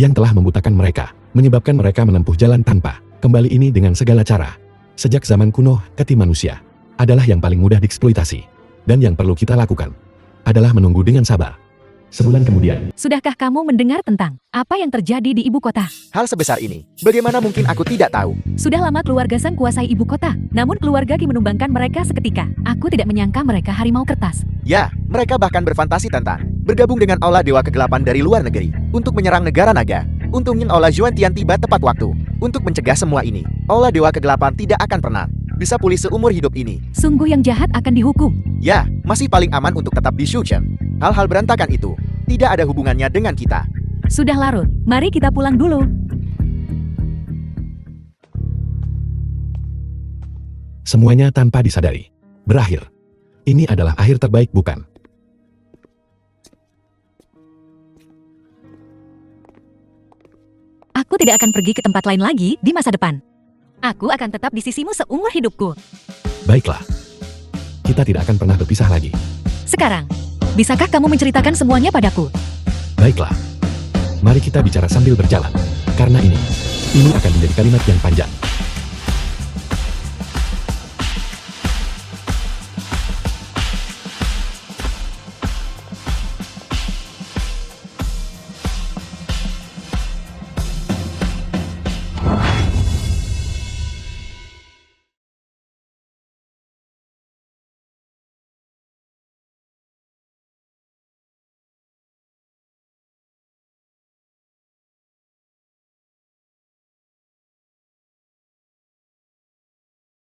yang telah membutakan mereka, menyebabkan mereka menempuh jalan tanpa kembali ini dengan segala cara. Sejak zaman kuno, keti manusia adalah yang paling mudah dieksploitasi. Dan yang perlu kita lakukan adalah menunggu dengan sabar. Sebulan kemudian. Sudahkah kamu mendengar tentang apa yang terjadi di ibu kota? Hal sebesar ini, bagaimana mungkin aku tidak tahu? Sudah lama keluarga Zhang kuasai ibu kota, namun keluarga Qi menumbangkan mereka seketika. Aku tidak menyangka mereka harimau kertas. Ya, mereka bahkan berfantasi tentang bergabung dengan Aula Dewa Kegelapan dari luar negeri untuk menyerang negara naga. Untungnya Aula Zhuantian tiba tepat waktu untuk mencegah semua ini. Aula Dewa Kegelapan tidak akan pernah bisa pulih seumur hidup ini. Sungguh yang jahat akan dihukum. Ya, masih paling aman untuk tetap di Shuchen. Hal-hal berantakan itu tidak ada hubungannya dengan kita. Sudah larut, mari kita pulang dulu. Semuanya tanpa disadari berakhir. Ini adalah akhir terbaik, bukan? Aku tidak akan pergi ke tempat lain lagi di masa depan. Aku akan tetap di sisimu seumur hidupku. Baiklah. Kita tidak akan pernah berpisah lagi. Sekarang, bisakah kamu menceritakan semuanya padaku? Baiklah. Mari kita bicara sambil berjalan. Karena ini akan menjadi kalimat yang panjang.